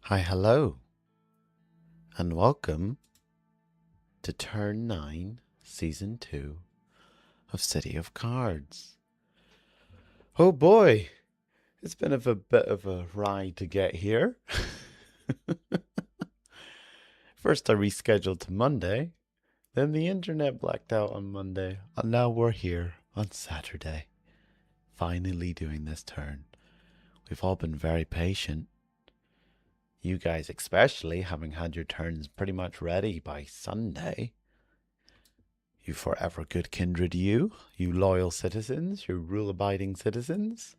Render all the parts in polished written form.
Hi, hello, and welcome to Turn 9, Season 2 of City of Cards. Oh boy, it's been a bit of a ride to get here. First, I rescheduled to Monday, then the internet blacked out on Monday, and now we're here on Saturday, finally doing this turn. We've all been very patient. You guys, especially, having had your turns pretty much ready by Sunday. You forever good kindred, you loyal citizens, you rule-abiding citizens.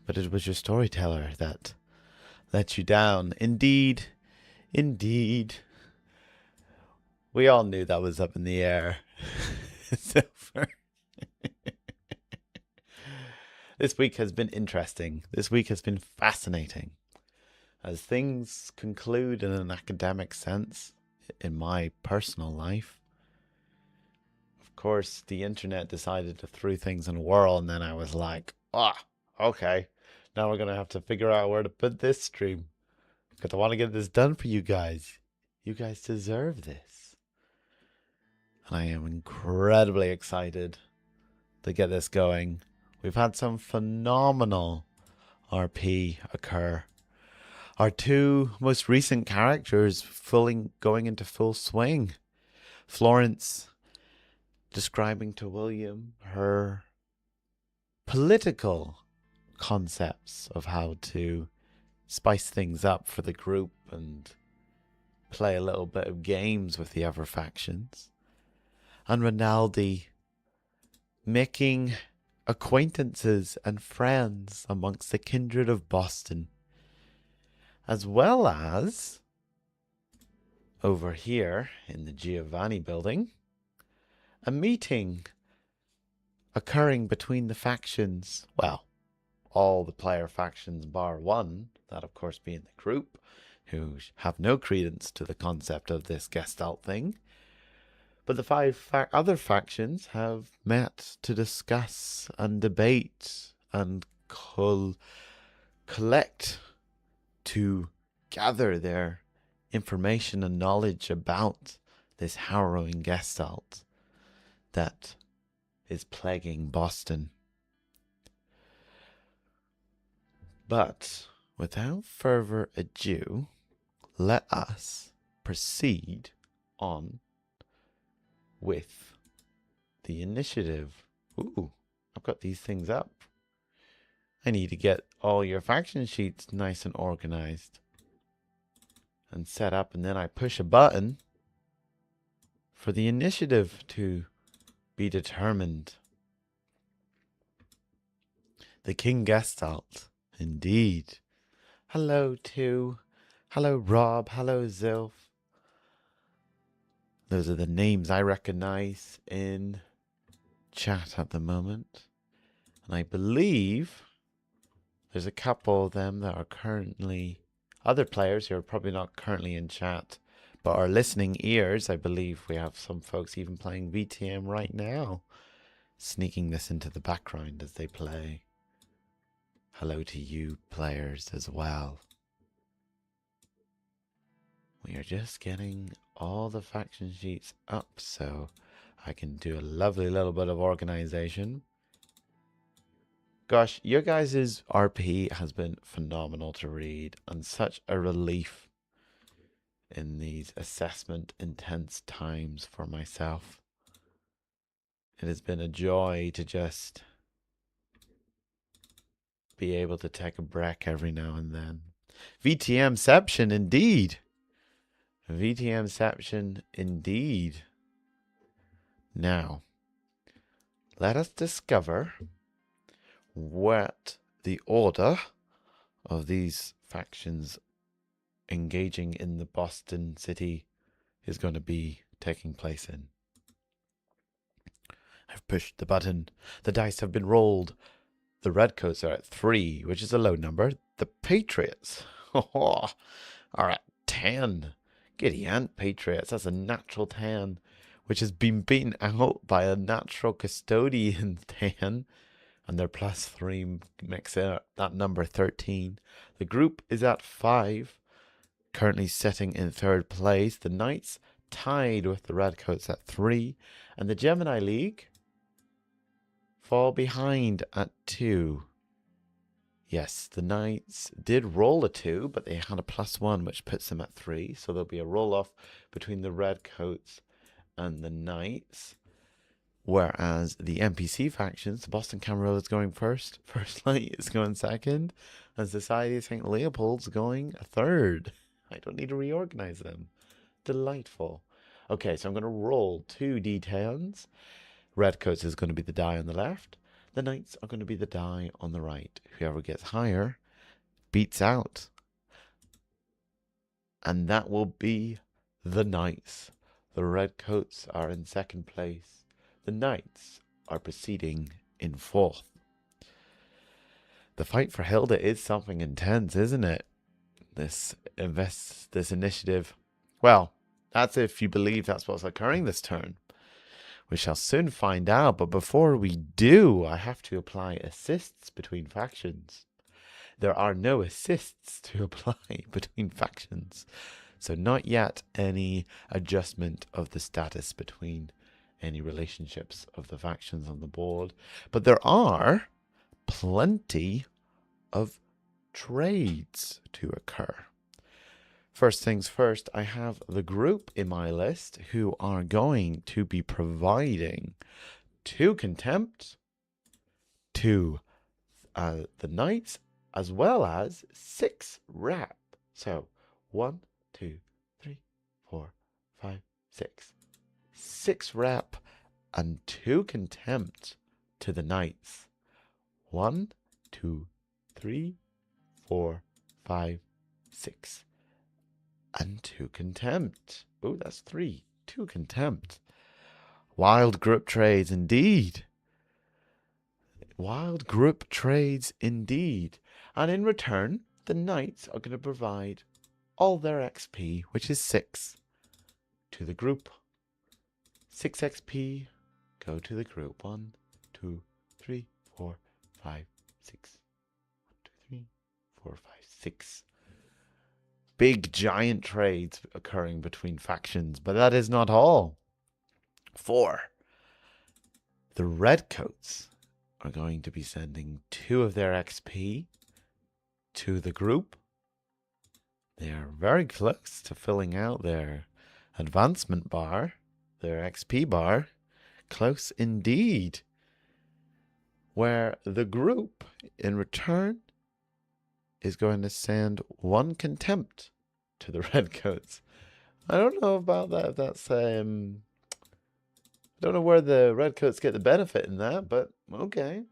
But it was your storyteller that let you down. Indeed, indeed. We all knew that was up in the air. It's over. This week has been interesting. This week has been fascinating. As things conclude in an academic sense, in my personal life, of course, the internet decided to throw things in a whirl, and then I was like, okay. Now we're going to have to figure out where to put this stream. Because I want to get this done for you guys. You guys deserve this. And I am incredibly excited to get this going. We've had some phenomenal RP occur. Our two most recent characters going into full swing. Florence describing to William her political concepts of how to spice things up for the group and play a little bit of games with the other factions. And Rinaldi making acquaintances and friends amongst the kindred of Boston. As well as, over here in the Giovanni building, a meeting occurring between the factions. Well, all the player factions bar one, that of course being the group, who have no credence to the concept of this Gestalt thing. But the five other factions have met to discuss and debate and collect to gather their information and knowledge about this harrowing Gestalt that is plaguing Boston. But without further ado, let us proceed on with the initiative. Ooh, I've got these things up. I need to get all your faction sheets nice and organized and set up, and then I push a button for the initiative to be determined. The King Gestalt, indeed. Hello, too. Hello, Rob. Hello, Zilf. Those are the names I recognize in chat at the moment. And I believe there's a couple of them that are currently other players who are probably not currently in chat, but are listening ears. I believe we have some folks even playing VTM right now, sneaking this into the background as they play. Hello to you players as well. We are just getting all the faction sheets up so I can do a lovely little bit of organization. Gosh, your guys' RP has been phenomenal to read and such a relief in these assessment intense times for myself. It has been a joy to just be able to take a break every now and then. VTMception indeed. VTMception indeed. Now, let us discover what the order of these factions engaging in the Boston City is going to be taking place in. I've pushed the button. The dice have been rolled. The redcoats are at 3, which is a low number. The Patriots are at 10. Giddy Ant Patriots, that's a natural 10, which has been beaten out by a natural custodian 10. And their +3 makes that number 13. The group is at 5. currently sitting in third place. The Knights tied with the Redcoats at 3. And the Gemini League fall behind at 2. Yes, the Knights did roll a 2, but they had a +1, which puts them at 3. So there'll be a roll-off between the Redcoats and the Knights. Whereas the NPC factions, the Boston Camarillo is going first, First Light is going second, and Society of St. Leopold's going third. I don't need to reorganize them. Delightful. Okay, so I'm going to roll 2 d10s. Redcoats is going to be the die on the left. The Knights are going to be the die on the right. Whoever gets higher beats out. And that will be the Knights. The Redcoats are in second place. The Knights are proceeding in 4th. The fight for Hilda is something intense, isn't it? This initiative. Well, that's if you believe that's what's occurring this turn. We shall soon find out, but before we do, I have to apply assists between factions. There are no assists to apply between factions, so not yet any adjustment of the status between any relationships of the factions on the board. But there are plenty of trades to occur. First things first, I have the group in my list who are going to be providing 2 contempt to the Knights, as well as 6 rep. So 1, 2, 3, 4, 5, 6. 6 rep and 2 contempt to the Knights. 1, 2, 3, 4, 5, 6. And 2 contempt. Oh, that's 3. 2 contempt. Wild group trades indeed. Wild group trades indeed. And in return, the Knights are going to provide all their XP, which is 6, to the group. 6 XP go to the group. 1, 2, 3, 4, 5, 6. 1, 2, 3, 4, 5, 6. Big giant trades occurring between factions, but that is not all. 4. The Redcoats are going to be sending 2 of their XP to the group. They are very close to filling out their advancement bar, their XP bar. Close indeed. Where the group, in return, is going to send 1 contempt to the Redcoats. I don't know about that. That's I don't know where the Redcoats get the benefit in that, but okay.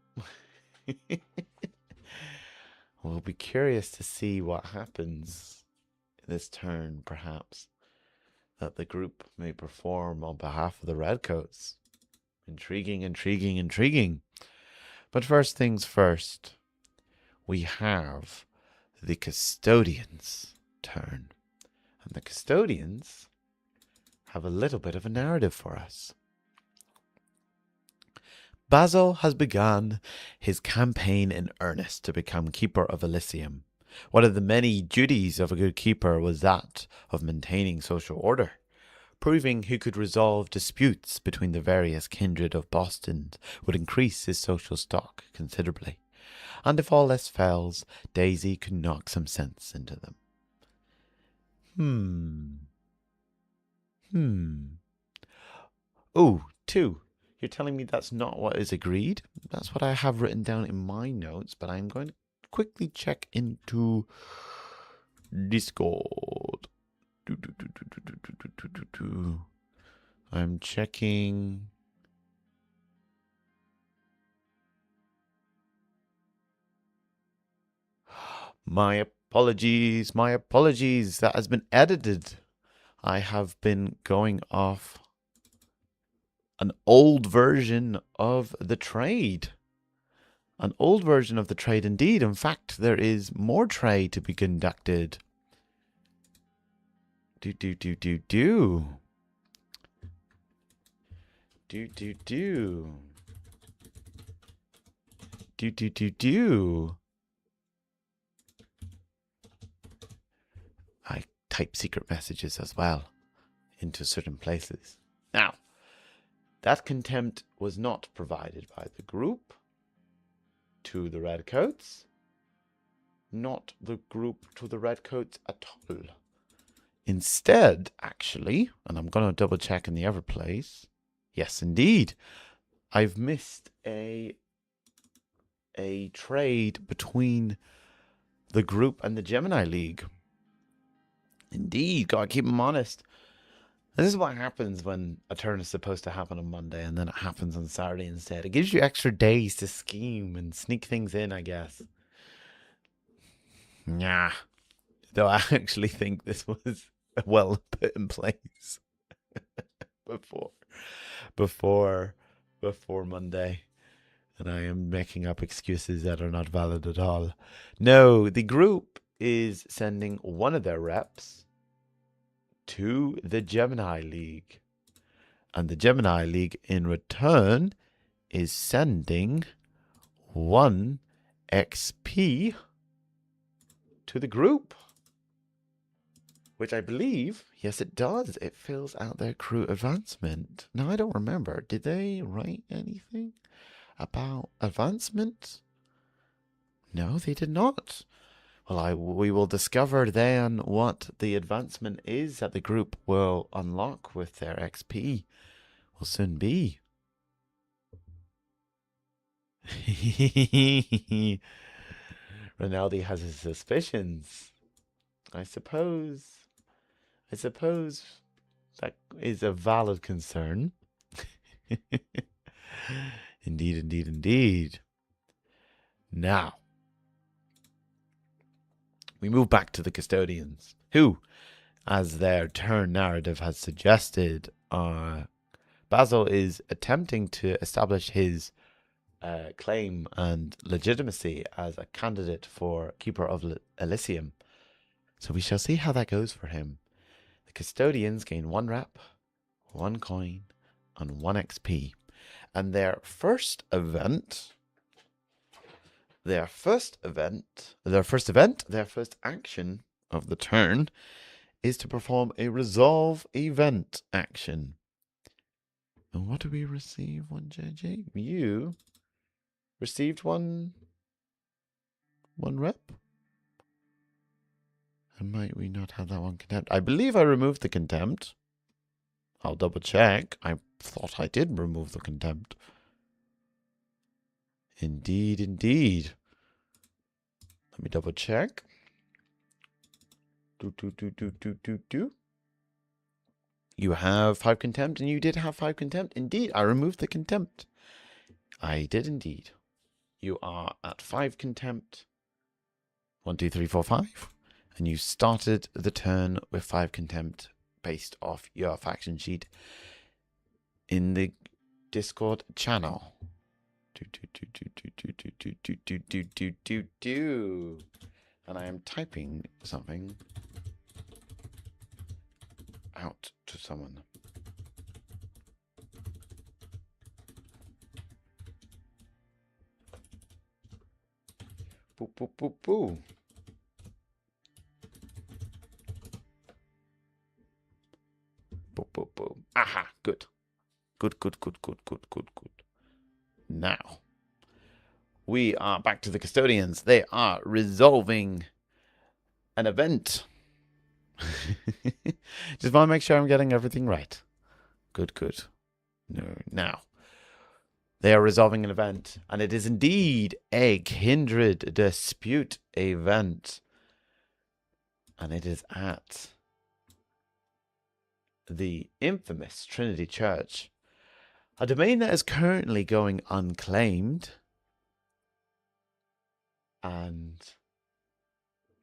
We'll be curious to see what happens this turn, perhaps, that the group may perform on behalf of the Redcoats. Intriguing, intriguing, intriguing. But first things first, we have the Custodians' turn. And the Custodians have a little bit of a narrative for us. Basil has begun his campaign in earnest to become Keeper of Elysium. One of the many duties of a good keeper was that of maintaining social order. Proving he could resolve disputes between the various kindred of Boston would increase his social stock considerably. And if all else fails, Daisy could knock some sense into them. Oh, 2. You're telling me that's not what is agreed? That's what I have written down in my notes, but I'm going to quickly check into Discord. I'm checking. My apologies, my apologies. That has been edited. I have been going off an old version of the trade. An old version of the trade indeed. In fact, there is more trade to be conducted. Do. I type secret messages as well into certain places. Now, that contempt was not provided by the group to the Redcoats. Not the group to the Redcoats at all. Instead, actually, and I'm going to double check in the other place. Yes, indeed. I've missed a trade between the group and the Gemini League. Indeed, gotta keep them honest. This is what happens when a turn is supposed to happen on Monday and then it happens on Saturday instead. It gives you extra days to scheme and sneak things in, I guess. Nah. Though I actually think this was well put in place before Monday. And I am making up excuses that are not valid at all. No, the group is sending one of their reps to the Gemini League. And the Gemini League, in return, is sending 1 XP to the group. Which I believe, yes it does, it fills out their crew advancement. Now I don't remember, did they write anything about advancement? No, they did not. Well, we will discover then what the advancement is that the group will unlock with their XP. Will soon be. Ronaldo has his suspicions. I suppose that is a valid concern. Indeed, indeed, indeed. Now, we move back to the custodians, who, as their turn narrative has suggested, Basil is attempting to establish his claim and legitimacy as a candidate for Keeper of Elysium. So we shall see how that goes for him. The custodians gain 1 rep, 1 coin, and 1 XP. And their first action, their first action of the turn is to perform a resolve event action. And what do we receive? 1 JJ? You received 1 rep? And might we not have that 1 contempt? I believe I removed the contempt. I'll double check. I thought I did remove the contempt. Indeed, indeed. Let me double check. You have 5 contempt, and you did have 5 contempt. Indeed, I removed the contempt. I did indeed. You are at 5 contempt. 1, 2, 3, 4, 5. And you started the turn with 5 contempt based off your faction sheet in the Discord channel. And I am typing something out to someone. Boo, boo, boo, boo. Boo, boo, boo. Aha, good. Good. Now, we are back to the custodians. They are resolving an event. Just want to make sure I'm getting everything right. Good. No, now, they are resolving an event, and it is indeed a Kindred Dispute event. And it is at the infamous Trinity Church, a domain that is currently going unclaimed. And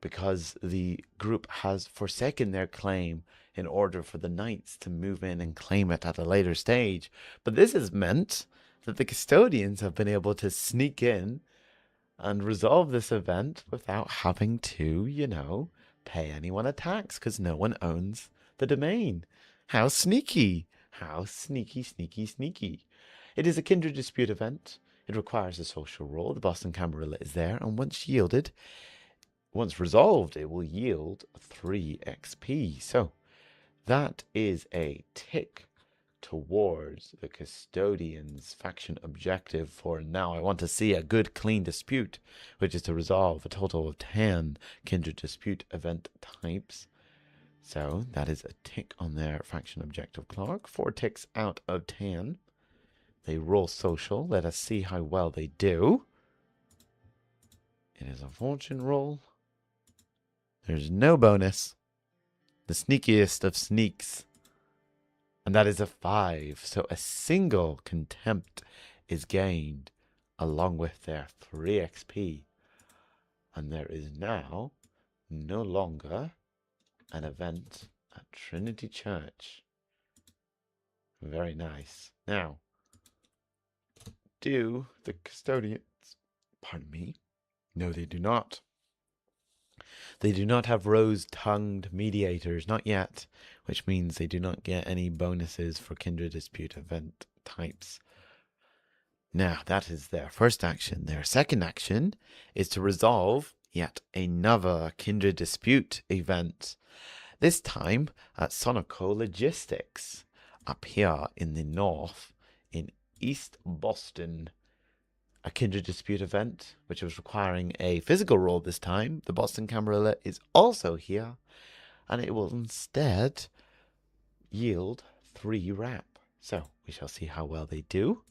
because the group has forsaken their claim in order for the knights to move in and claim it at a later stage. But this has meant that the custodians have been able to sneak in and resolve this event without having to, pay anyone a tax, because no one owns the domain. How sneaky. How sneaky. It is a Kindred Dispute event. It requires a social role. The Boston Camarilla is there, and once yielded, Once resolved, it will yield 3 XP. So that is a tick towards the Custodian's faction objective for now. I want to see a good, clean dispute, which is to resolve a total of 10 Kindred Dispute event types. So that is a tick on their faction objective clock. 4 ticks out of 10. They roll social. Let us see how well they do. It is a fortune roll. There's no bonus. The sneakiest of sneaks. And that is a 5. So a single contempt is gained along with their 3 XP. And there is now no longer an event at Trinity Church. Very nice. Now, do the Custodians, pardon me, no they do not. They do not have rose-tongued mediators, not yet, which means they do not get any bonuses for Kindred Dispute event types. Now, that is their first action. Their second action is to resolve yet another Kindred Dispute event. This time at Sonoco Logistics, up here in the north, in East Boston. A Kindred Dispute event, which was requiring a physical roll this time. The Boston Camarilla is also here, and it will instead yield 3 rap. So we shall see how well they do.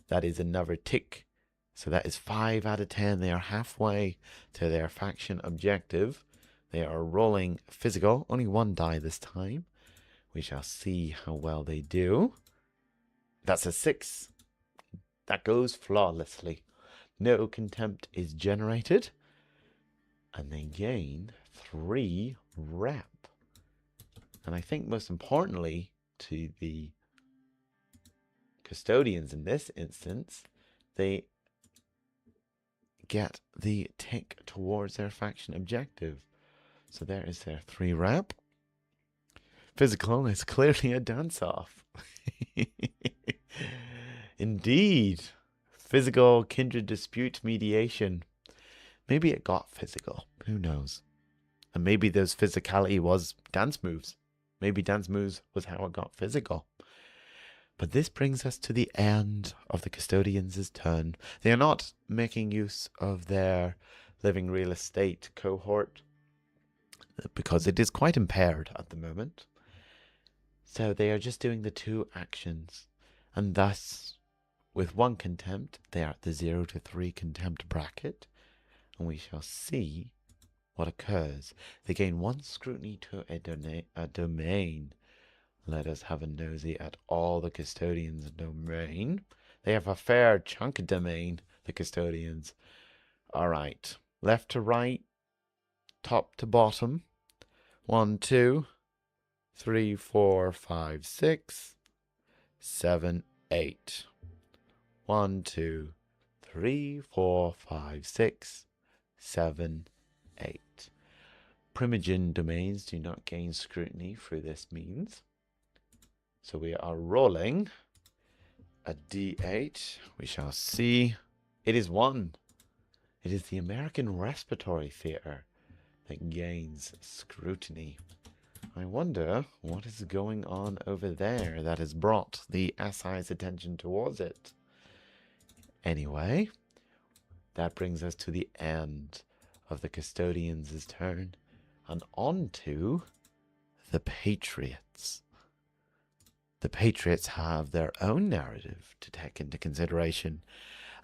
That is another tick. So that is 5 out of 10. They are halfway to their faction objective. They are rolling physical, only 1 die this time. We shall see how well they do. That's a 6. That goes flawlessly. No contempt is generated. And they gain 3 rep. And I think most importantly to the Custodians in this instance, they get the tick towards their faction objective. So there is their 3 rep. Physical is clearly a dance-off. Indeed. Physical Kindred Dispute mediation. Maybe it got physical. Who knows? And maybe those physicality was dance moves. Maybe dance moves was how it got physical. But this brings us to the end of the Custodians' turn. They are not making use of their living real estate cohort because it is quite impaired at the moment. So they are just doing the 2 actions. And thus, with 1 contempt, they are at the 0 to 3 contempt bracket. And we shall see what occurs. They gain 1 scrutiny to a domain. Let us have a nosy at all the Custodians' domain. They have a fair chunk of domain, the Custodians. All right. Left to right, top to bottom. 1, 2, 3, 4, 5, 6, 7, 8. 1, 2, 3, 4, 5, 6, 7, 8. Primogen domains do not gain scrutiny through this means. So we are rolling a d8. We shall see. It is 1. It is the American Respiratory Theatre that gains scrutiny. I wonder what is going on over there that has brought the SI's attention towards it. Anyway, that brings us to the end of the Custodians' turn and on to the Patriots. The Patriots have their own narrative to take into consideration,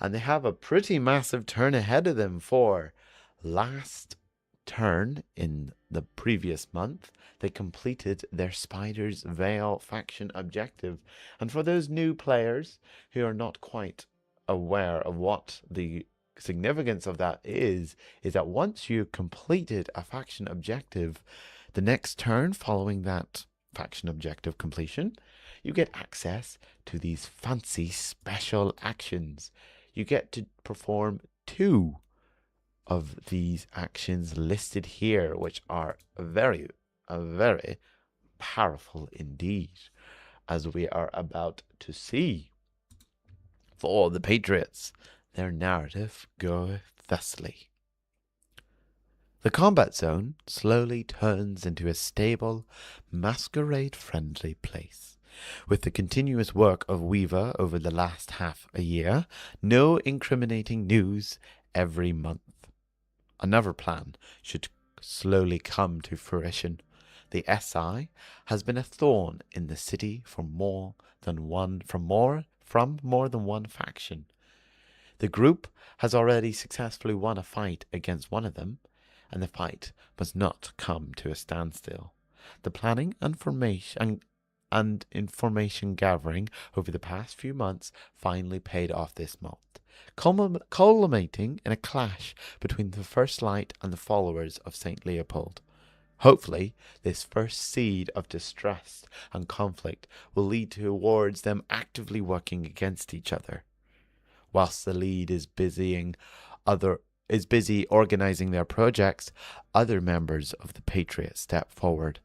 and they have a pretty massive turn ahead of them. For last turn in the previous month, they completed their Spider's Veil faction objective. And for those new players who are not quite aware of what the significance of that is that once you completed a faction objective, the next turn following that faction objective completion, you get access to these fancy special actions. You get to perform 2 of these actions listed here, which are very powerful indeed, as we are about to see. For the Patriots, their narrative goeth thusly. The combat zone slowly turns into a stable, masquerade-friendly place. With the continuous work of Weaver over the last half a year, no incriminating news every month. Another plan should slowly come to fruition. The SI has been a thorn in the city from more than one faction. The group has already successfully won a fight against one of them, and the fight must not come to a standstill. The planning and information gathering over the past few months finally paid off this month, culminating in a clash between the First Light and the followers of St. Leopold. Hopefully, this first seed of distrust and conflict will lead towards them actively working against each other. Whilst the lead is busy organizing their projects, other members of the Patriots step forward.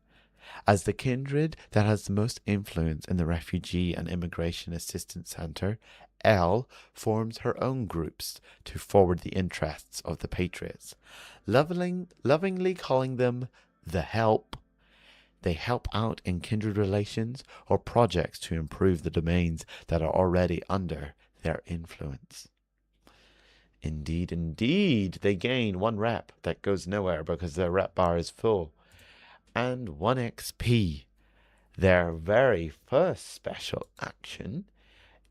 As the kindred that has the most influence in the Refugee and Immigration Assistance Center, Elle forms her own groups to forward the interests of the Patriots, lovingly calling them the Help. They help out in kindred relations or projects to improve the domains that are already under their influence. Indeed, indeed, they gain 1 rep that goes nowhere because their rep bar is full, and 1 XP. Their very first special action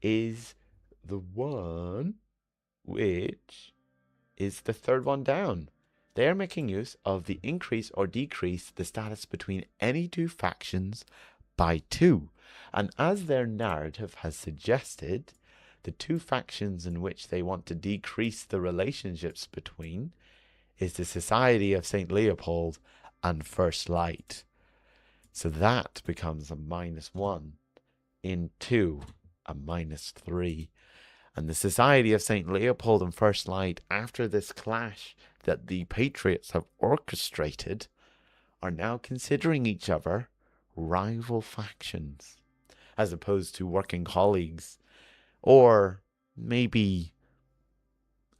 is the one which is the third one down. They are making use of the increase or decrease the status between any 2 factions by 2. And as their narrative has suggested, the 2 factions in which they want to decrease the relationships between is the Society of St. Leopold and First Light. So that becomes a -1 into a -3. And the Society of St. Leopold and First Light, after this clash that the Patriots have orchestrated, are now considering each other rival factions, as opposed to working colleagues, or maybe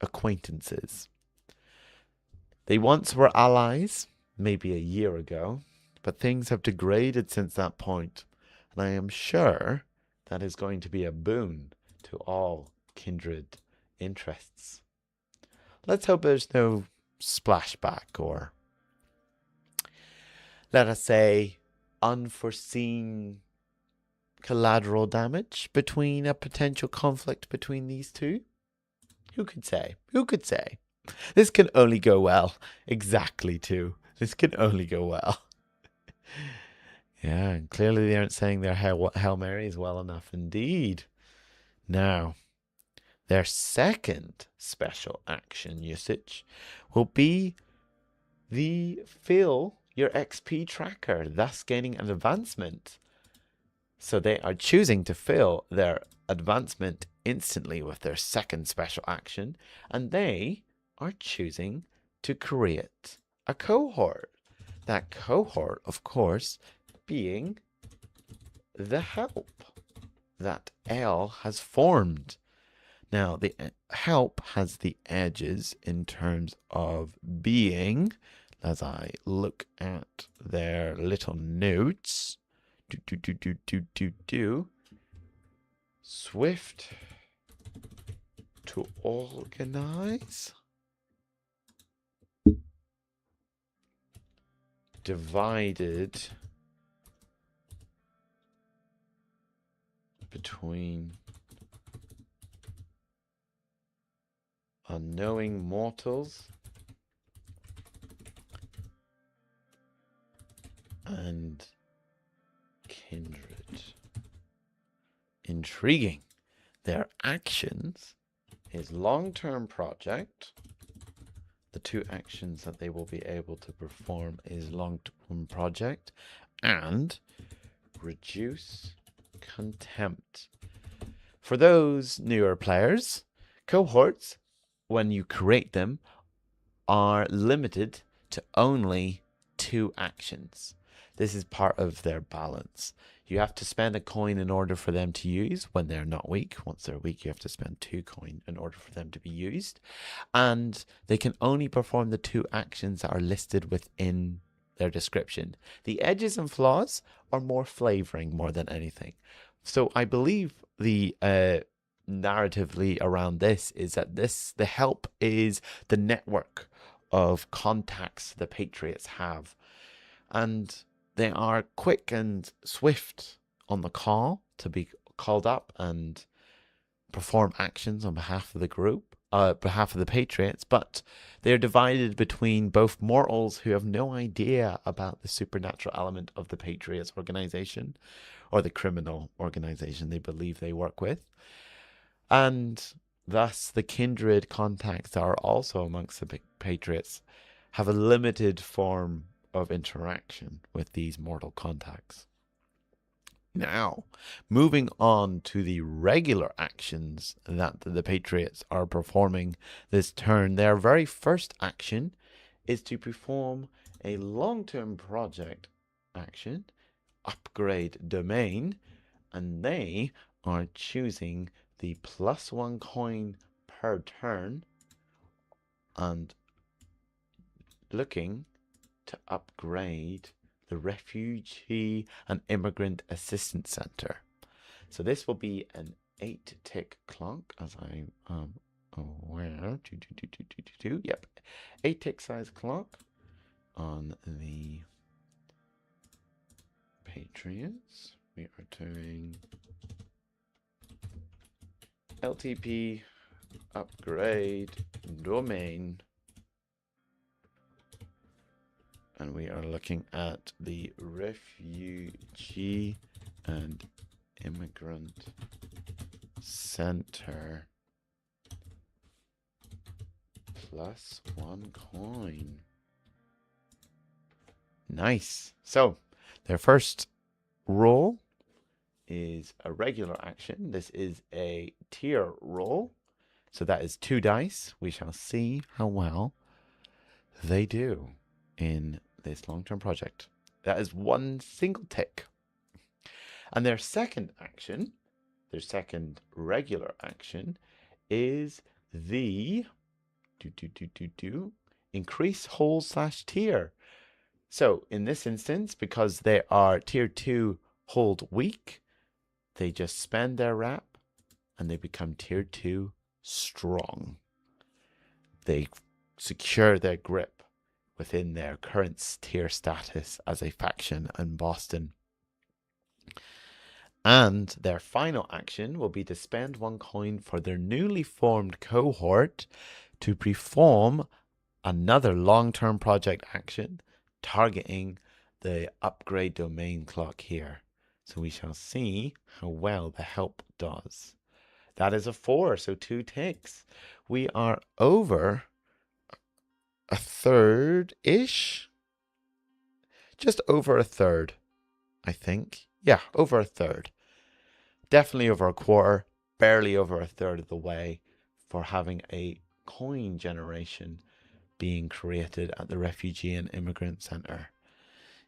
acquaintances. They once were allies, maybe a year ago, but things have degraded since that point, and I am sure that is going to be a boon to all kindred interests. Let's hope there's no splashback or, let us say, unforeseen collateral damage between a potential conflict between these 2. Who could say? Who could say? This can only go well. Exactly, too. This can only go well. Yeah, and clearly they aren't saying their Hail Marys well enough indeed. Now, their second special action usage will be the fill your XP tracker, thus gaining an advancement. So they are choosing to fill their advancement instantly with their second special action, and they are choosing to create a cohort. That cohort, of course, being the Help that Elle has formed. Now, the Help has the edges in terms of being, as I look at their little notes, swift to organize, divided between unknowing mortals and kindred. Intriguing. Their actions is long-term project. The 2 actions that they will be able to perform is long-term project and reduce contempt. For those newer players, cohorts, when you create them, are limited to only 2 actions. This is part of their balance. You have to spend a coin in order for them to use when they're not weak. Once they're weak, you have to spend 2 coin in order for them to be used. And they can only perform the 2 actions that are listed within their description. The edges and flaws are more flavoring more than anything. So I believe the narratively around this is that the help is the network of contacts the Patriots have. And they are quick and swift on the call to be called up and perform actions on behalf of the group, behalf of the Patriots, but they are divided between both mortals who have no idea about the supernatural element of the Patriots organization or the criminal organization they believe they work with, and thus the kindred contacts that are also amongst the Patriots have a limited form of interaction with these mortal contacts. Now, moving on to the regular actions that the Patriots are performing this turn. Their very first action is to perform a long-term project action, upgrade domain, and they are choosing the +1 coin per turn and looking to upgrade the Refugee and Immigrant Assistance Center. So this will be an 8-tick clock, as I am aware. Yep, 8-tick size clock on the Patriots. We are doing LTP upgrade domain. And we are looking at the Refugee and Immigrant Center +1 coin. Nice. So their first roll is a regular action. This is a tier roll. So that is 2 dice. We shall see how well they do in this long-term project. That is 1 single tick. And their second action, their second regular action, is the increase hold/tier. So in this instance, because they are tier 2 hold weak, they just spend their wrap and they become tier 2 strong. They secure their grip within their current tier status as a faction in Boston. And their final action will be to spend 1 coin for their newly formed cohort to perform another long-term project action targeting the upgrade domain clock here. So we shall see how well the help does. That is a 4, so 2 ticks. We are over a third-ish. Just over a third, I think. Yeah, over a third. Definitely over a quarter, barely over a third of the way for having a coin generation being created at the Refugee and Immigrant Center.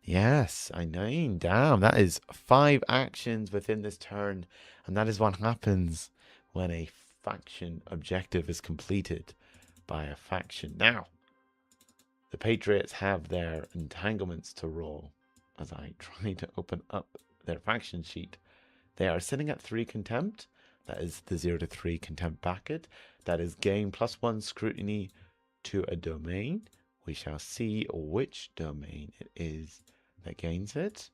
Yes, I know. Damn, that is 5 actions within this turn. And that is what happens when a faction objective is completed by a faction. Now, the Patriots have their entanglements to roll as I try to open up their faction sheet. They are sitting at 3 contempt. That is the 0 to 3 contempt bracket. That is gain +1 scrutiny to a domain. We shall see which domain it is that gains it.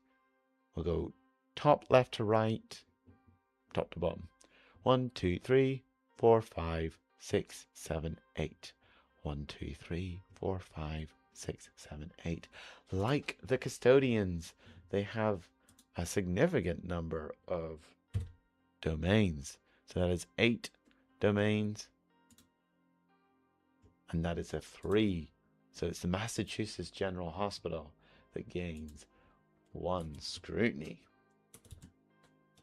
We'll go top left to right, top to bottom. 1, 2, 3, 4, 5, 6, 7, 8. 1, 2, 3, 4, 5, 6, 7, 8. Like the custodians, they have a significant number of domains. So that is 8 domains. And that is a 3. So it's the Massachusetts General Hospital that gains 1 scrutiny.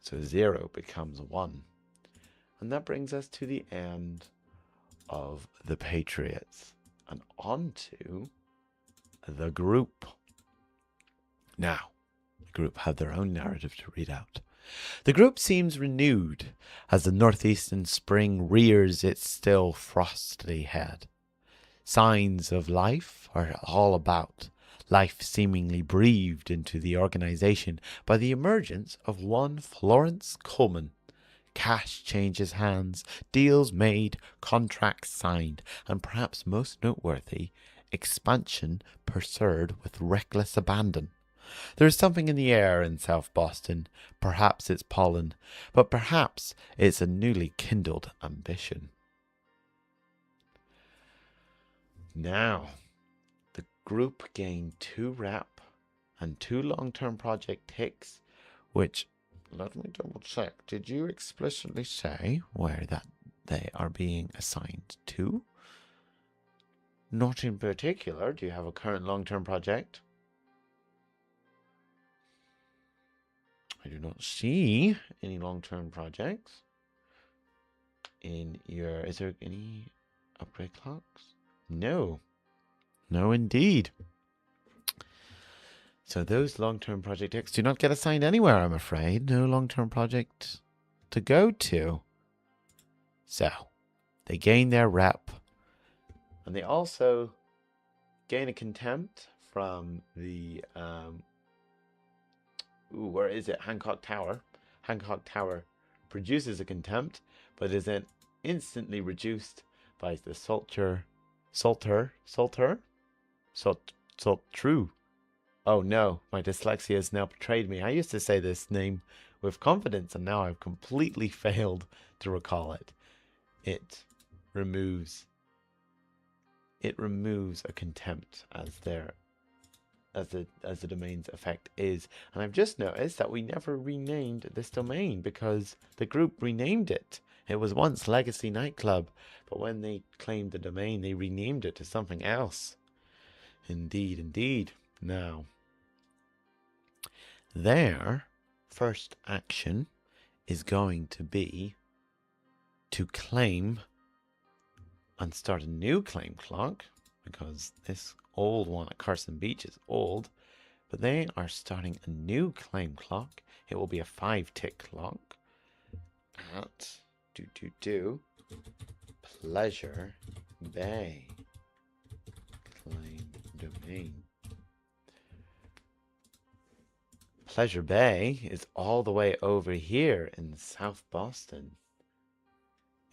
So 0 becomes 1. And that brings us to the end of the Patriots and on to the group. Now, The group have their own narrative to read out. The group seems renewed as the northeastern spring rears its still frosty head. Signs of life are all about, life seemingly breathed into the organization by the emergence of one Florence Coleman. Cash changes hands, deals made, contracts signed, and perhaps most noteworthy, expansion pursued with reckless abandon. There is something in the air in South Boston. Perhaps it's pollen, but perhaps it's a newly kindled ambition. Now, the group gained 2 rep and 2 long-term project ticks, which, let me double check. Did you explicitly say where that they are being assigned to? Not in particular. Do you have a current long-term project? I do not see any long-term projects in your... Is there any upgrade clocks? No. No, indeed. So those long-term project ticks do not get assigned anywhere, I'm afraid. No long-term project to go to. So, they gain their rep. And they also gain a contempt from the... where is it? Hancock Tower. Hancock Tower produces a contempt, but is then instantly reduced by the Salter. True. Oh no, my dyslexia has now betrayed me. I used to say this name with confidence, and now I've completely failed to recall it. It removes a contempt as the domain's effect is. And I've just noticed that we never renamed this domain because the group renamed it. It was once Legacy Nightclub, but when they claimed the domain, they renamed it to something else. Indeed, indeed. Now, their first action is going to be to claim and start a new claim clock, because this old one at Carson Beach is old, but they are starting a new claim clock. It will be a 5-tick clock at Pleasure Bay claim domain. Pleasure Bay is all the way over here in South Boston.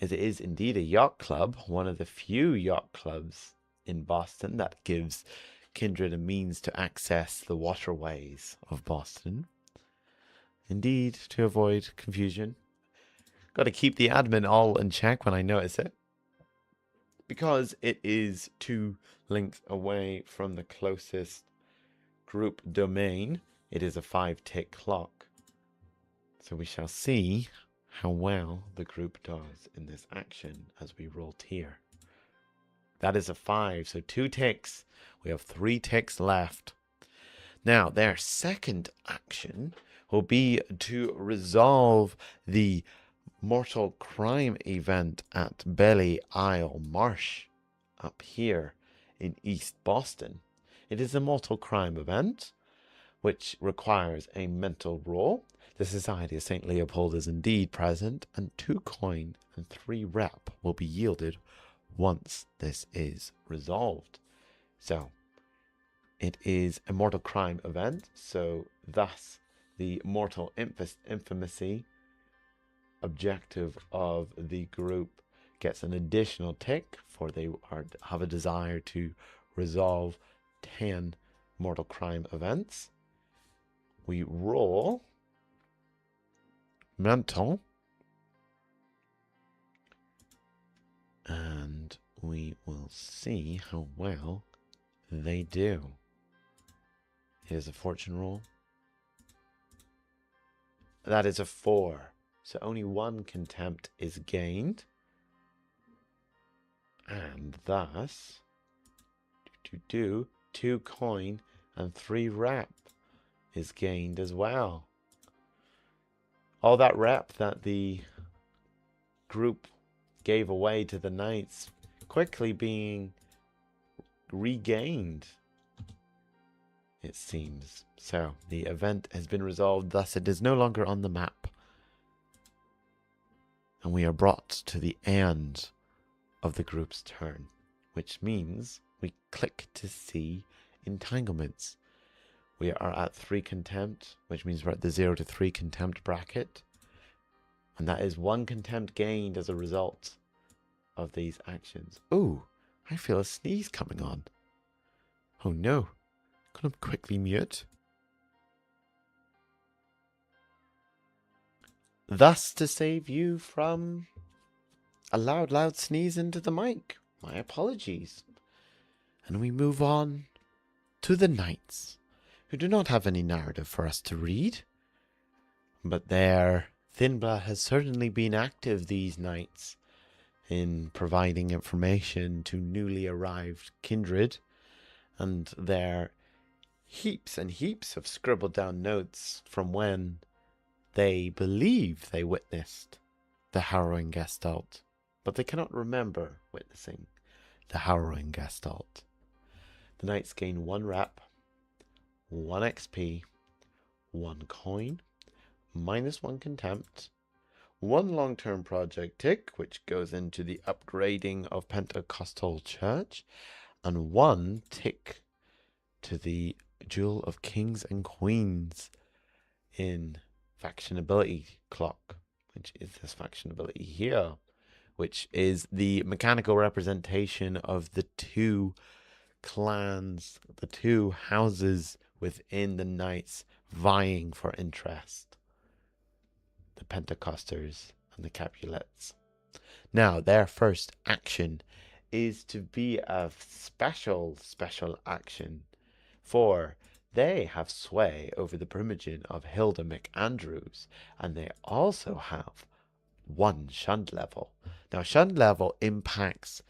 It is indeed a yacht club, one of the few yacht clubs in Boston that gives kindred a means to access the waterways of Boston. Indeed, to avoid confusion. Got to keep the admin all in check when I notice it, because it is 2 links away from the closest group domain. It is a 5-tick clock. So we shall see how well the group does in this action as we roll here. That is a 5, so 2 ticks. We have 3 ticks left. Now, their second action will be to resolve the mortal crime event at Belly Isle Marsh up here in East Boston. It is a mortal crime event which requires a mental roll. The Society of St. Leopold is indeed present, and 2 coin and 3 rep will be yielded once this is resolved. So, it is a mortal crime event, so thus the mortal infamy objective of the group gets an additional tick, for they have a desire to resolve 10 mortal crime events. We roll mental, and we will see how well they do. It is a fortune roll. That is a 4. So only 1 contempt is gained. And thus, 2 coin and 3 rep is gained as well. All that rep that the group gave away to the knights quickly being regained. it seems. So the event has been resolved, thus it is no longer on the map. And we are brought to the end of the group's turn, which means we click to see entanglements. We are at 3 contempt, which means we're at the 0 to 3 contempt bracket. And that is 1 contempt gained as a result of these actions. Ooh, I feel a sneeze coming on. Oh no. Gonna quickly mute. Thus, to save you from a loud sneeze into the mic. My apologies. And we move on to the knights, who do not have any narrative for us to read. But their Thinbla has certainly been active these nights in providing information to newly arrived kindred, and their heaps and heaps of scribbled down notes from when they believe they witnessed the harrowing gestalt, but they cannot remember witnessing the harrowing gestalt. The knights gain 1 rep, 1 XP, 1 coin, -1 contempt, 1 long-term project tick, which goes into the upgrading of Pentecostal Church, and 1 tick to the Jewel of Kings and Queens in factionability clock, which is this factionability here, which is the mechanical representation of the 2 clans, the 2 houses within the knights vying for interest. The Pentecosters and the Capulets. Now, their first action is to be a special action, for they have sway over the primogen of Hilda McAndrews, and they also have 1 shunned level. Now, shunned level impacts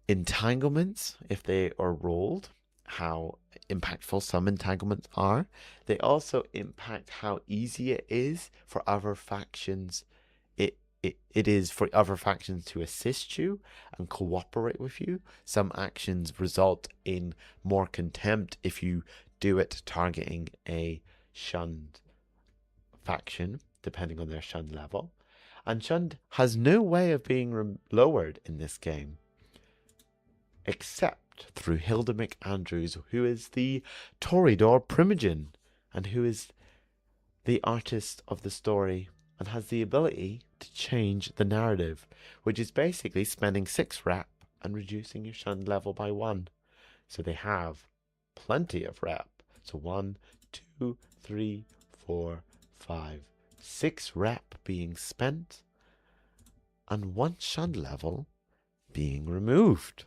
entanglements if they are rolled, how impactful some entanglements are. They also impact how easy it is for other factions. It is for other factions to assist you and cooperate with you. Some actions result in more contempt if you do it targeting a shunned faction, depending on their shunned level. And shunned has no way of being lowered in this game, except through Hilda McAndrews, who is the Toreador primogen, and who is the artist of the story, and has the ability to change the narrative, which is basically spending 6 rep and reducing your shunned level by 1. So they have plenty of rep. So 1, 2, 3, 4, 5, 6 rep being spent, and 1 shunned level being removed.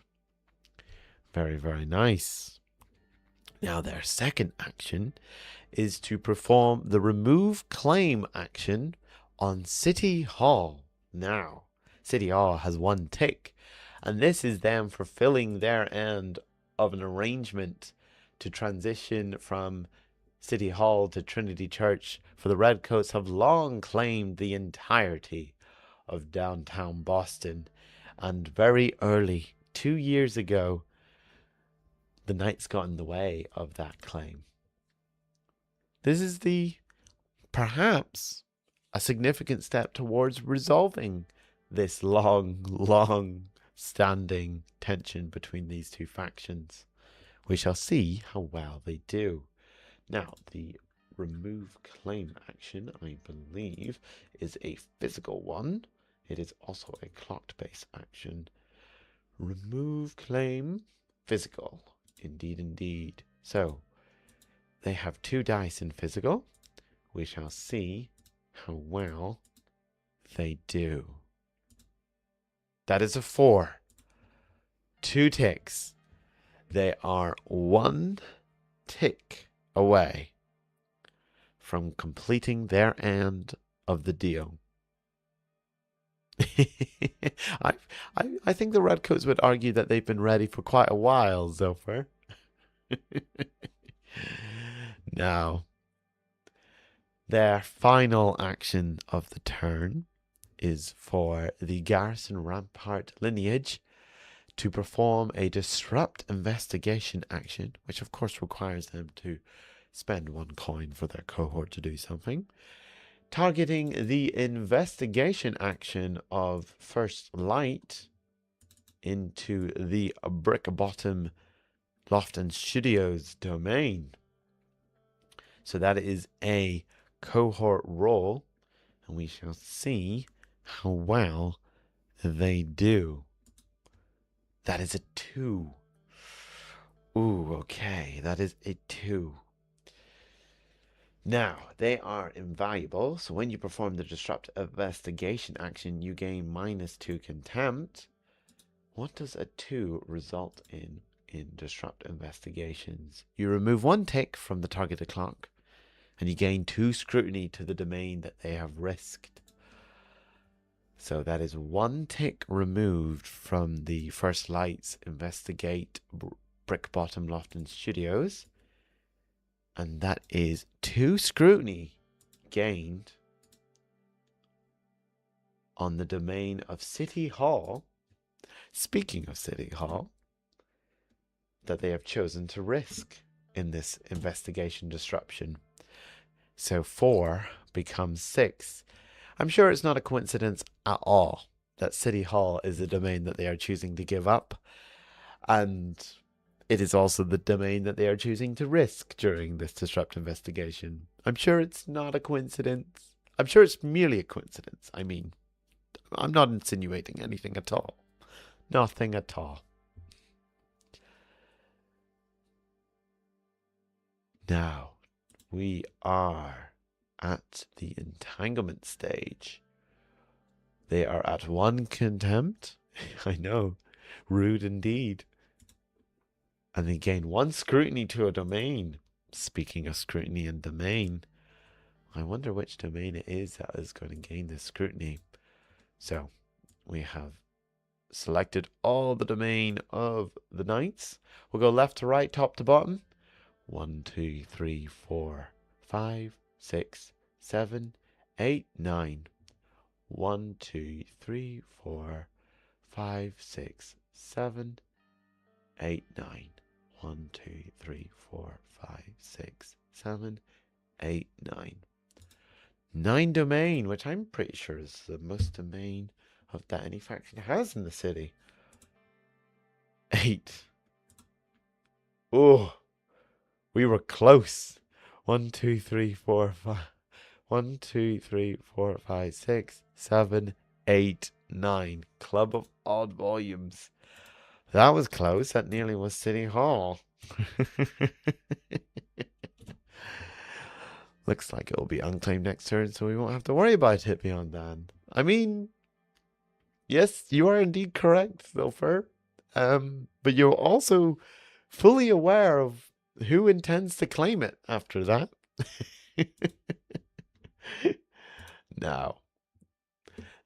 Very, very nice. Now, their second action is to perform the remove claim action on City Hall. Now, City Hall has 1 tick, and this is them fulfilling their end of an arrangement to transition from City Hall to Trinity Church, for the Redcoats have long claimed the entirety of downtown Boston, and very early, 2 years ago, the Knights got in the way of that claim. This is perhaps a significant step towards resolving this long standing tension between these 2 factions. We shall see how well they do. Now, the remove claim action, I believe, is a physical one. It is also a clocked base action. Remove claim, physical. Indeed. So, they have 2 dice in physical. We shall see how well they do. That is a 4. 2 ticks. They are 1 tick away from completing their end of the deal. I think the Redcoats would argue that they've been ready for quite a while, Zophyr. Now, their final action of the turn is for the Garrison Rampart lineage to perform a disrupt investigation action, which of course requires them to spend 1 coin for their cohort to do something, targeting the investigation action of First Light into the Brick Bottom Lofton Studios domain. So that is a cohort roll, and we shall see how well they do. That is a 2. Ooh, okay, that is a 2. Now, they are invaluable, so when you perform the disrupt investigation action, you gain -2 contempt. What does a 2 result in disrupt investigations? You remove 1 tick from the targeted clock, and you gain 2 scrutiny to the domain that they have risked. So that is 1 tick removed from the First Lights Investigate Brick Bottom Lofton Studios. And that is 2 scrutiny gained on the domain of City Hall. Speaking of City Hall, that they have chosen to risk in this investigation disruption. So 4 becomes 6. I'm sure it's not a coincidence at all that City Hall is the domain that they are choosing to give up. And it is also the domain that they are choosing to risk during this disrupt investigation. I'm sure it's not a coincidence. I'm sure it's merely a coincidence. I mean, I'm not insinuating anything at all. Nothing at all. Now, we are at the entanglement stage. They are at 1 contempt. I know, rude indeed. And they gain 1 scrutiny to a domain. Speaking of scrutiny and domain, I wonder which domain it is that is going to gain this scrutiny. So, we have selected all the domain of the knights. We'll go left to right, top to bottom. 1, 2, 3, 4, 5, 6, 7, 8, 9. 1, 2, 3, 4, 5, 6, 7, 8, 9. 1, 2, 3, 4, 5, 6, 7, 8, 9. 9 domain, which I'm pretty sure is the most domain of that any faction has in the city. 8. Oh, we were close. 1, 2, 3, 4, 5. 1, 2, 3, 4, 5, 6, 7, 8, 9. Club of Odd Volumes. That was close. That nearly was City Hall. Looks like it will be unclaimed next turn, so we won't have to worry about it beyond that. I mean, yes, you are indeed correct, Zilfer. But you're also fully aware of who intends to claim it after that. Now,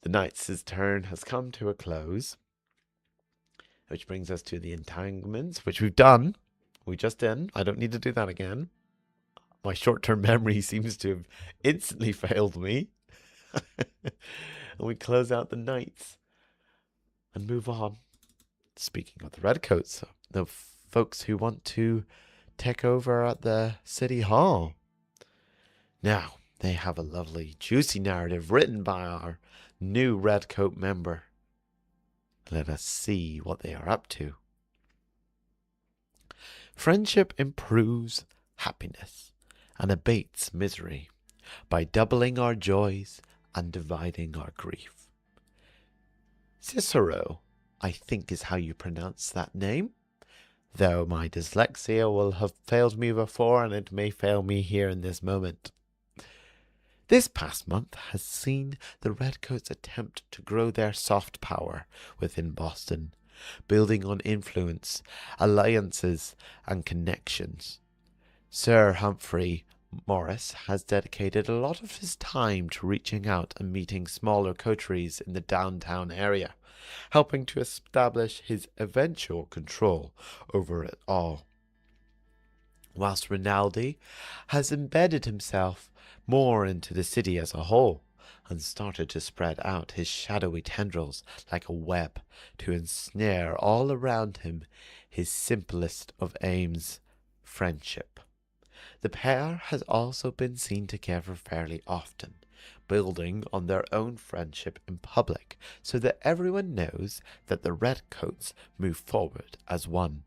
the Knights' turn has come to a close, which brings us to the entanglements, which we've done. We just did. I don't need to do that again. My short-term memory seems to have instantly failed me. And we close out the Knights and move on. Speaking of the Redcoats, the folks who want to take over at the City Hall. Now, they have a lovely, juicy narrative written by our new Redcoat member. Let us see what they are up to. Friendship improves happiness and abates misery by doubling our joys and dividing our grief. Cicero, I think is how you pronounce that name, though my dyslexia will have failed me before and it may fail me here in this moment. This past month has seen the Redcoats attempt to grow their soft power within Boston, building on influence, alliances, and connections. Sir Humphrey Morris has dedicated a lot of his time to reaching out and meeting smaller coteries in the downtown area, helping to establish his eventual control over it all. Whilst Rinaldi has embedded himself more into the city as a whole and started to spread out his shadowy tendrils like a web to ensnare all around him his simplest of aims, friendship. The pair has also been seen together fairly often, building on their own friendship in public, so that everyone knows that the Redcoats move forward as one.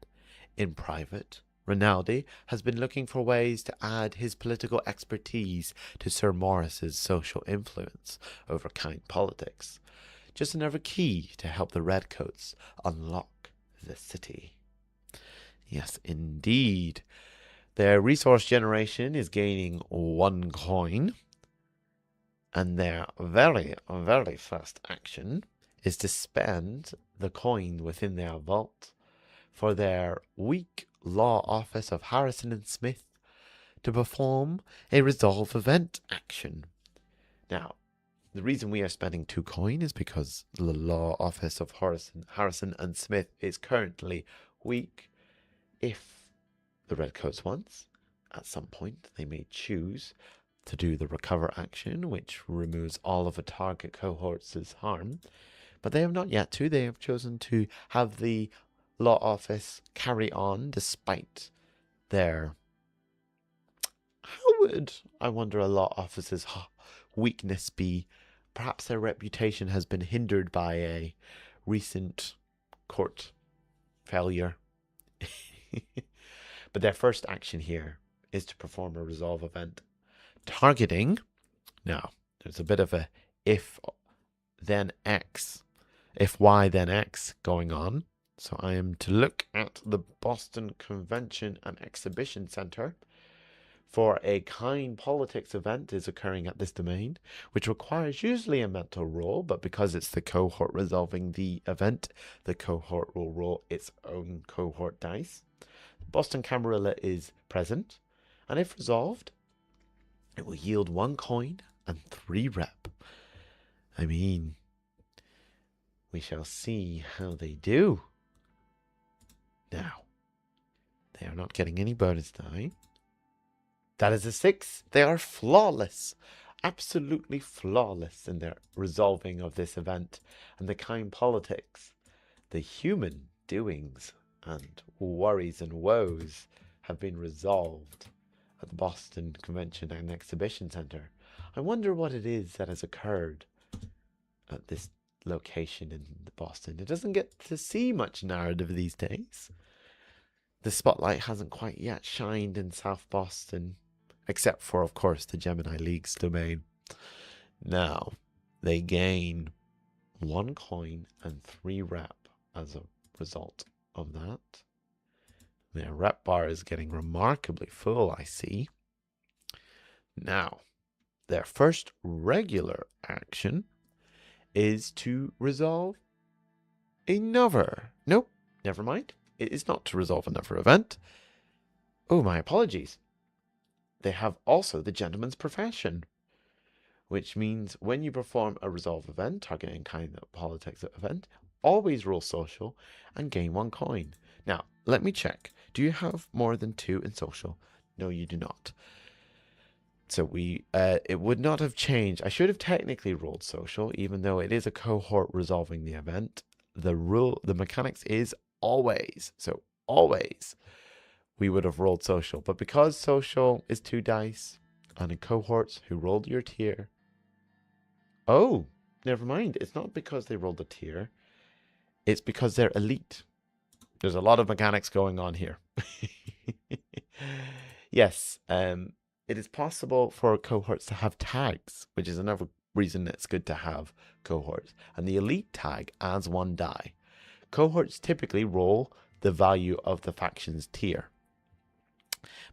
In private, Rinaldi has been looking for ways to add his political expertise to Sir Maurice's social influence over kind politics. Just another key to help the Redcoats unlock the city. Yes, indeed. Their resource generation is gaining 1 coin, and their very, very first action is to spend the coin within their vault for their weak law office of Harrison and Smith to perform a resolve event action. Now, the reason we are spending 2 coin is because the law office of Harrison and Smith is currently weak. If the Redcoats once, at some point, they may choose to do the recover action, which removes all of a target cohort's harm, but they have not yet to. They have chosen to have the law office carry on despite their... How would, I wonder, a law office's weakness be? Perhaps their reputation has been hindered by a recent court failure. But their first action here is to perform a resolve event targeting. Now, there's a bit of a if then X, if Y then X going on. So I am to look at the Boston Convention and Exhibition Center for a kind politics event is occurring at this domain, which requires usually a mental roll, but because it's the cohort resolving the event, the cohort will roll its own cohort dice. Boston Camarilla is present, and if resolved, it will yield 1 coin and 3 rep. I mean, we shall see how they do. Now, they are not getting any bonus die. That is a 6. They are flawless, absolutely flawless in their resolving of this event and the kind politics, the human doings and worries and woes have been resolved at the Boston Convention and Exhibition Center. I wonder what it is that has occurred at this location in Boston. It doesn't get to see much narrative these days. The spotlight hasn't quite yet shined in South Boston, except for, of course, the Gemini League's domain. Now, they gain 1 coin and 3 rep as a result of that. Their rep bar is getting remarkably full, I see. Now, their first regular action is to resolve another. Nope, never mind. It is not to resolve another event. Oh, my apologies. They have also the Gentleman's Profession, which means when you perform a resolve event, targeting kind of politics event, always roll social and gain 1 coin. Now, let me check. Do you have more than 2 in social? No, you do not. So it would not have changed. I should have technically rolled social, even though it is a cohort resolving the event. The mechanics is always, so always, we would have rolled social. But because social is 2 dice, and in cohorts who rolled your tier. Oh, never mind. It's not because they rolled a tier. It's because they're elite. There's a lot of mechanics going on here. Yes, it is possible for cohorts to have tags, which is another reason it's good to have cohorts. And the elite tag adds 1 die. Cohorts typically roll the value of the faction's tier.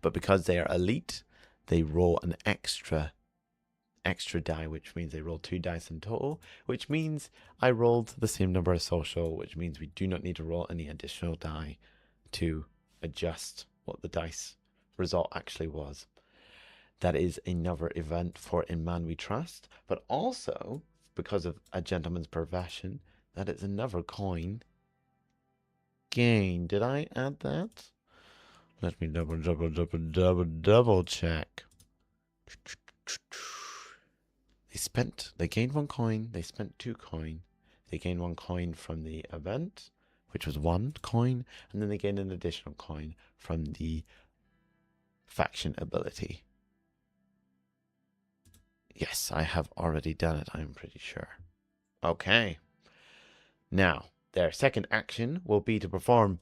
But because they are elite, they roll an extra die, which means they roll 2 dice in total, which means I rolled the same number of social, which means we do not need to roll any additional die to adjust what the dice result actually was. That is another event for In Man We Trust, but also, because of a Gentleman's Profession, that is another coin gain. Did I add that? Let me double check. They gained 1 coin, they spent 2 coin, they gained 1 coin from the event, which was 1 coin, and then they gained an additional coin from the faction ability. Yes, I have already done it, I'm pretty sure. Okay. Now, their second action will be to perform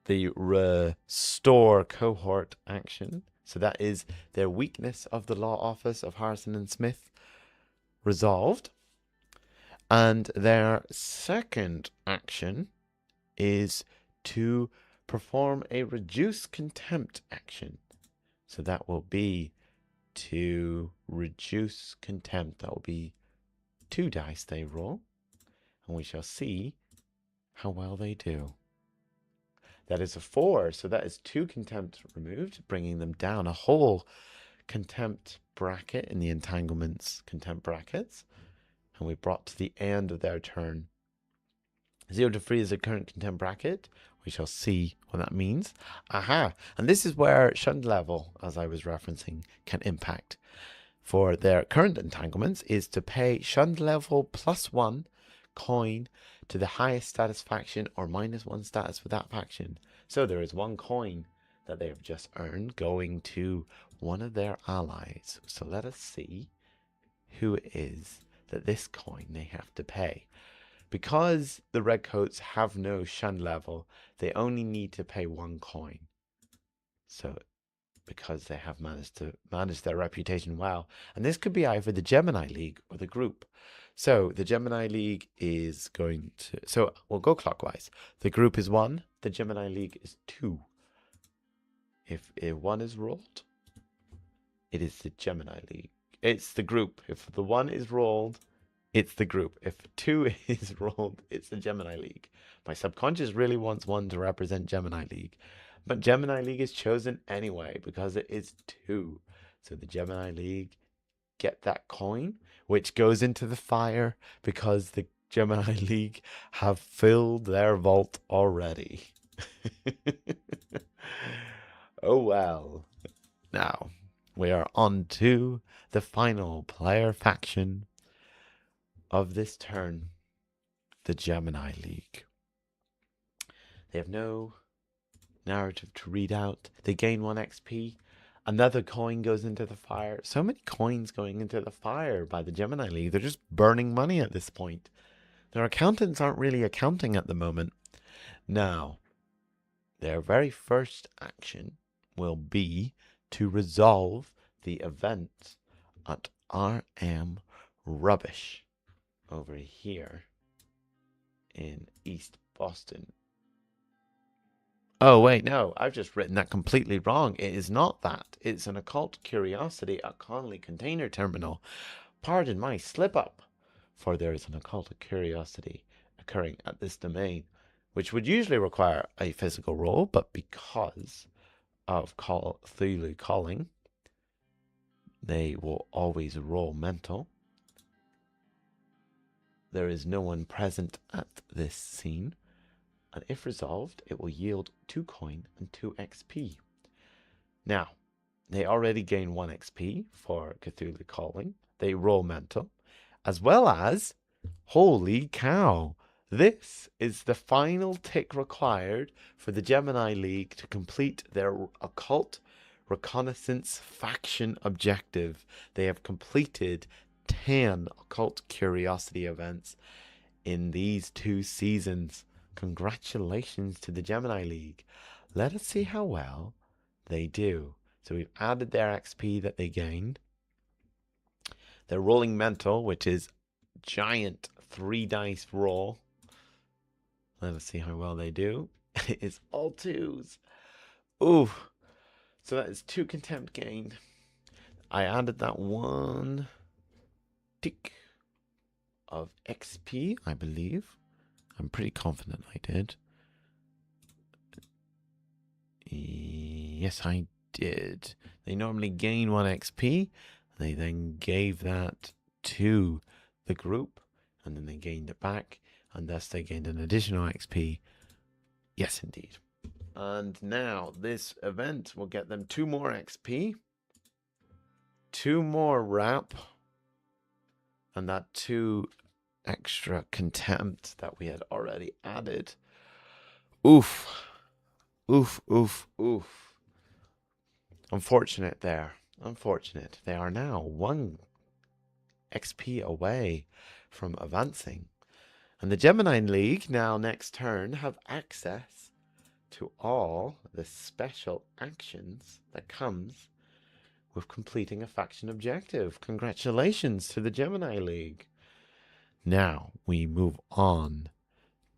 the restore cohort action. So that is their weakness of the law office of Harrison and Smith resolved. And their second action is to perform a reduce contempt action. So that will be to reduce contempt. That will be 2 dice they roll. And we shall see how well they do. That is a 4, so that is 2 contempt removed, bringing them down a whole contempt bracket in the entanglements contempt brackets. And we brought to the end of their turn. 0 to 3 is a current contempt bracket. We shall see what that means. Aha! And this is where shunned level, as I was referencing, can impact. For their current entanglements is to pay shunned level +1 coin to the highest status faction or -1 status for that faction. So there is 1 coin that they have just earned going to one of their allies. So let us see who it is that this coin they have to pay. Because the redcoats have no shun level, they only need to pay 1 coin. So because they have managed to manage their reputation well. And this could be either the Gemini League or the group. So the Gemini League is going to... So we'll go clockwise. The group is 1. The Gemini League is 2. If 1 is rolled, it is the Gemini League. It's the group. If the 1 is rolled, it's the group. If 2 is rolled, it's the Gemini League. My subconscious really wants 1 to represent Gemini League. But Gemini League is chosen anyway because it is 2. So the Gemini League get that coin, which goes into the fire because the Gemini League have filled their vault already. Oh well. Now, we are on to the final player faction of this turn, the Gemini League. They have no narrative to read out. They gain 1 XP. Another coin goes into the fire. So many coins going into the fire by the Gemini League. They're just burning money at this point. Their accountants aren't really accounting at the moment. Now, their very first action will be to resolve the event at RM Rubbish over here in East Boston. Oh, wait, no, I've just written that completely wrong. It is not that. It's an occult curiosity at Connolly Container Terminal. Pardon my slip-up, for there is an occult curiosity occurring at this domain, which would usually require a physical roll, but because of Cthulhu calling, they will always roll mental. There is no one present at this scene. And if resolved, it will yield 2 coin and 2 XP. Now, they already gain 1 XP for Cthulhu Calling. They roll mental, as well as, holy cow, this is the final tick required for the Gemini League to complete their occult reconnaissance faction objective. They have completed 10 occult curiosity events in these 2 seasons. Congratulations to the Gemini League. Let us see how well they do. So we've added their XP that they gained. They're rolling mental, which is giant 3 dice roll. Let us see how well they do. It's all 2s. Ooh. So that is 2 contempt gained. I added that 1 tick of XP, I believe. I'm pretty confident I did. Yes, I did. They normally gain 1 XP. They then gave that to the group, and then they gained it back, and thus they gained an additional XP. Yes, indeed. And now this event will get them 2 more XP, 2 more rap, And that 2 extra contempt that we had already added. Oof. Oof, oof, oof. Unfortunate there. Unfortunate. They are now 1 XP away from advancing. And the Gemini League now next turn have access to all the special actions that comes with completing a faction objective. Congratulations to the Gemini League. Now we move on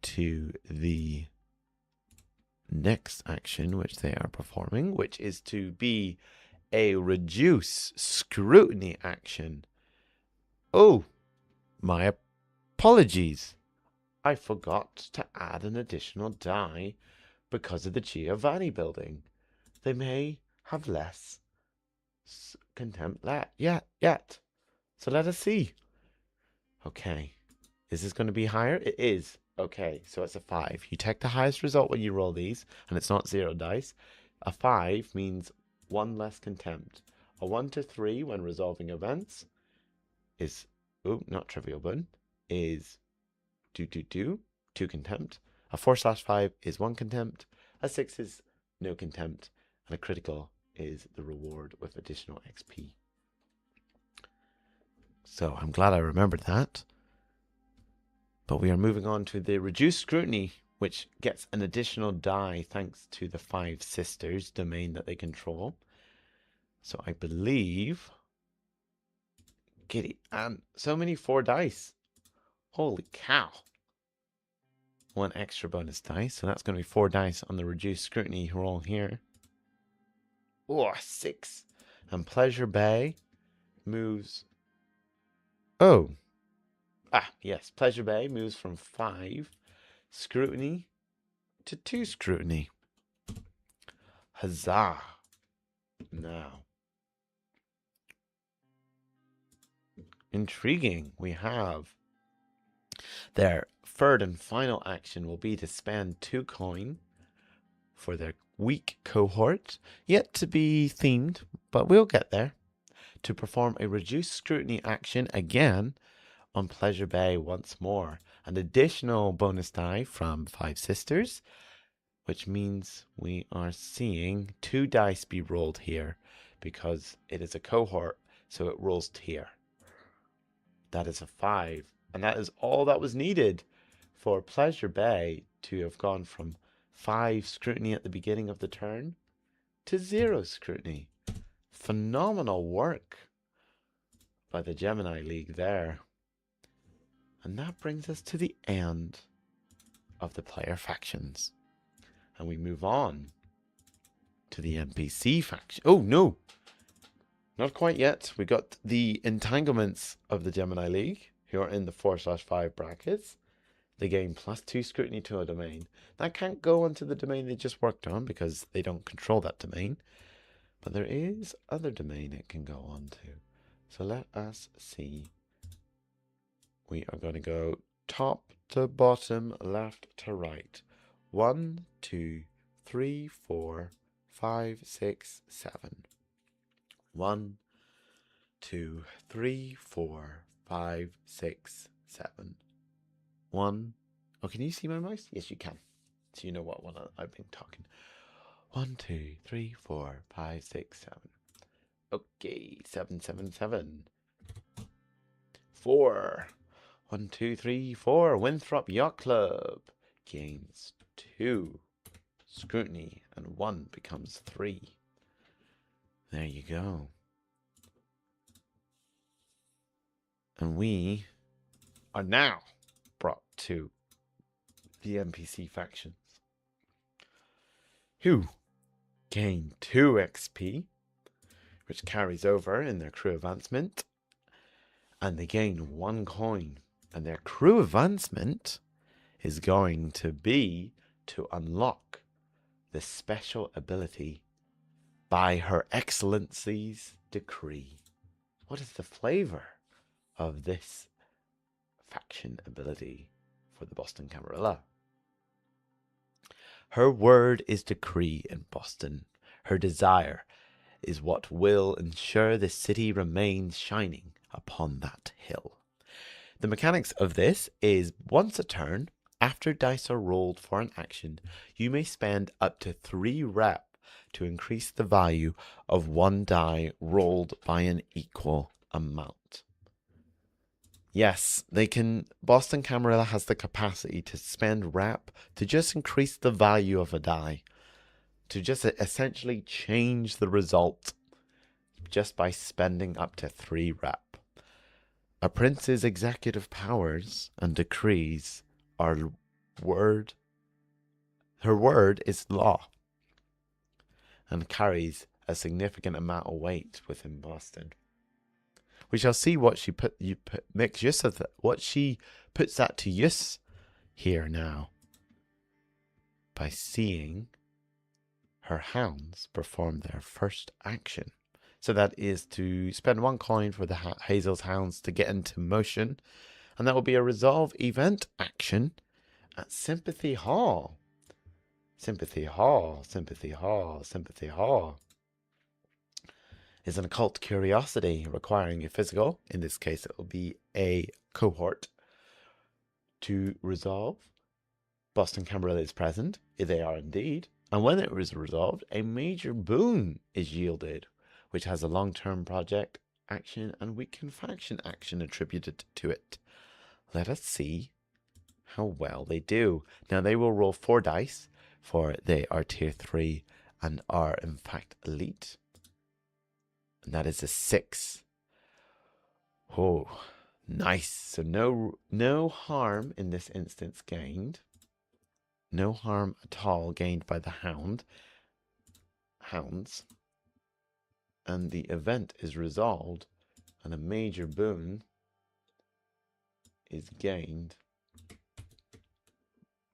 to the next action which they are performing, which is to be a reduce scrutiny action. Oh, my apologies. I forgot to add an additional die because of the Giovanni building. They may have less contempt yet. So let us see. Okay. Is this going to be higher? It is. Okay, so it's a 5. You take the highest result when you roll these, and it's not 0 dice. A 5 means 1 less contempt. A 1 to 3 when resolving events is, not trivial boon, is 2 contempt. A 4/5 is 1 contempt. A 6 is no contempt. And a critical is the reward with additional XP. So I'm glad I remembered that. But we are moving on to the reduced scrutiny, which gets an additional die thanks to the 5 sisters domain that they control. So I believe Giddy, and so many 4 dice. Holy cow. 1 extra bonus dice, so that's going to be 4 dice on the reduced scrutiny roll here. Oh, 6. And Pleasure Bay moves. Oh. Yes. Pleasure Bay moves from 5 scrutiny to 2 scrutiny. Huzzah. Now. Intriguing. We have their third and final action will be to spend 2 coin for their weak cohort, yet to be themed, but we'll get there, to perform a reduced scrutiny action again on Pleasure Bay once more. An additional bonus die from 5 sisters, which means we are seeing 2 dice be rolled here because it is a cohort, so it rolls tier. That is a 5, and that is all that was needed for Pleasure Bay to have gone from 5 scrutiny at the beginning of the turn to 0 scrutiny. Phenomenal work by the Gemini League there. And that brings us to the end of the player factions. And we move on to the NPC faction. Oh, no! Not quite yet. We got the entanglements of the Gemini League, who are in the 4/5 brackets. They gain +2 scrutiny to a domain. That can't go onto the domain they just worked on because they don't control that domain. But there is other domain it can go on to. So let us see. We are going to go top to bottom, left to right. 1, 2, 3, 4, 5, 6, 7. 1, 2, 3, 4, 5, 6, 7. 1. Oh, can you see my mouse? Yes, you can. So you know what one I've been talking. 1, 2, 3, 4, 5, 6, 7. Okay, 7, 7, 7. 4. 1, 2, 3, 4. Winthrop Yacht Club gains 2 scrutiny and 1 becomes 3. There you go. And we are now brought to the NPC factions, who gain 2 XP, which carries over in their crew advancement, and they gain 1 coin. And their crew advancement is going to be to unlock the special ability by Her Excellency's decree. What is the flavor of this faction ability for the Boston Camarilla? Her word is decree in Boston. Her desire is what will ensure the city remains shining upon that hill. The mechanics of this is once a turn, after dice are rolled for an action, you may spend up to 3 rep to increase the value of one die rolled by an equal amount. Yes, they can. Boston Camarilla has the capacity to spend rep to just increase the value of a die, to just essentially change the result just by spending up to 3 rep. A prince's executive powers and decrees are word. Her word is law and carries a significant amount of weight within Boston. We shall see what she makes use of what she puts that to use here now by seeing her hounds perform their first action. So that is to spend 1 coin for the Hazel's hounds to get into motion, and that will be a resolve event action at Sympathy Hall. Sympathy Hall, Sympathy Hall, Sympathy Hall is an occult curiosity requiring a physical, in this case it will be a cohort, to resolve. Boston Camarilla is present, they are indeed, and when it is resolved, a major boon is yielded, which has a long-term project action and weekend faction action attributed to it. Let us see how well they do. Now they will roll 4 dice, for they are tier 3 and are in fact elite. And that is a 6. Oh, nice. So no harm in this instance gained. No harm at all gained by the hounds. And the event is resolved, and a major boon is gained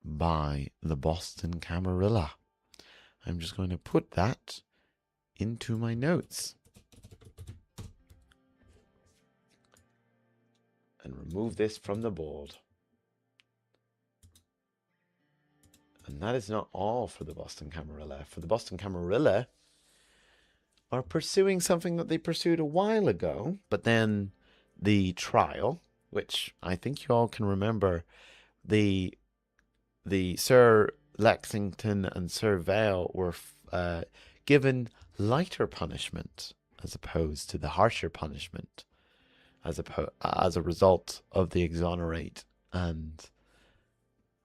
by the Boston Camarilla. I'm just going to put that into my notes and remove this from the board. And that is not all for the Boston Camarilla. For the Boston Camarilla are pursuing something that they pursued a while ago, but then the trial, which I think you all can remember, the Sir Lexington and Sir Vale were given lighter punishment as opposed to the harsher punishment as a result of the exonerate and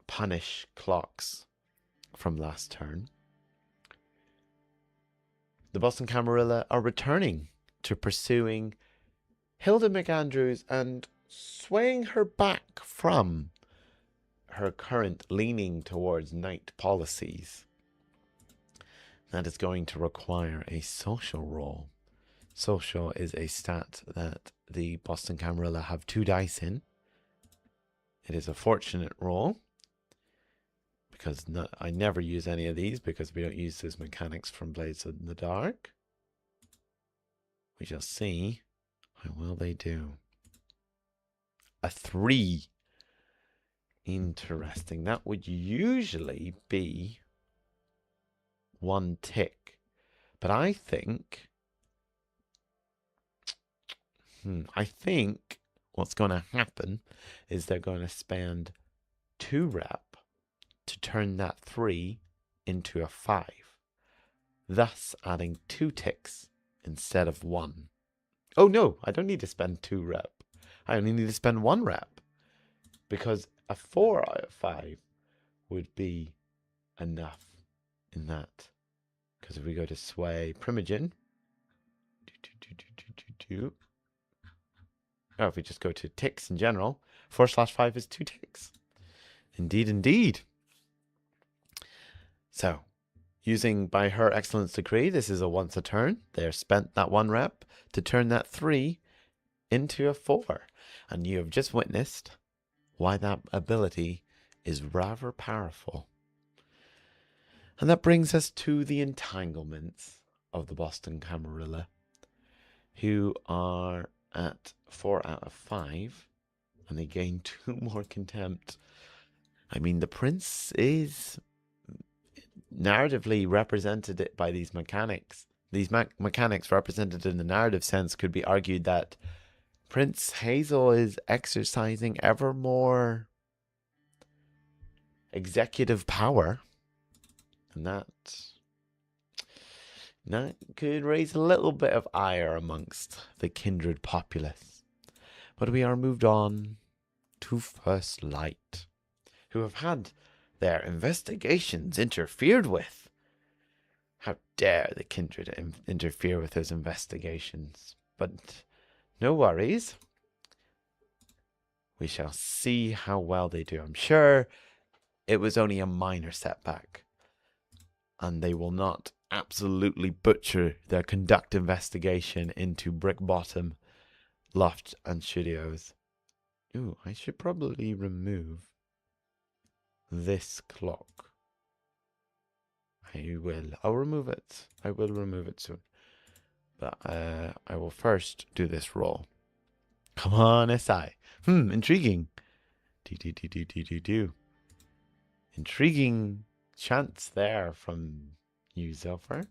punish clocks from last turn. The Boston Camarilla are returning to pursuing Hilda McAndrews and swaying her back from her current leaning towards knight policies. That is going to require a social roll. Social is a stat that the Boston Camarilla have 2 dice in. It is a fortunate roll, because I never use any of these because we don't use those mechanics from Blades in the Dark. We shall see how well they do. A 3. Interesting. That would usually be 1 tick. But I think what's going to happen is they're going to spend 2 rep to turn that 3 into a 5, thus adding 2 ticks instead of 1. Oh no, I don't need to spend 2 rep. I only need to spend 1 rep, because a 4 out of 5 would be enough in that. Because if we go to Sway Primogen, if we just go to ticks in general, 4/5 is 2 ticks. Indeed, indeed. So, using by her excellence decree, this is a once a turn. They're spent that 1 rep to turn that 3 into a 4. And you have just witnessed why that ability is rather powerful. And that brings us to the entanglements of the Boston Camarilla, who are at 4 out of 5, and they gain 2 more contempt. I mean, the prince is narratively represented by these mechanics. These mechanics represented in the narrative sense could be argued that Prince Hazel is exercising ever more executive power, and that could raise a little bit of ire amongst the kindred populace. But we are moved on to First Light, who have had their investigations interfered with. How dare the kindred interfere with those investigations? But no worries. We shall see how well they do. I'm sure it was only a minor setback, and they will not absolutely butcher their conduct investigation into Brick Bottom, Loft, and Studios. Ooh, I should probably remove this clock. I'll remove it. I will remove it soon. But I will first do this roll. Come on, SI. Intriguing. Do. Intriguing chance there from you, Zilfer.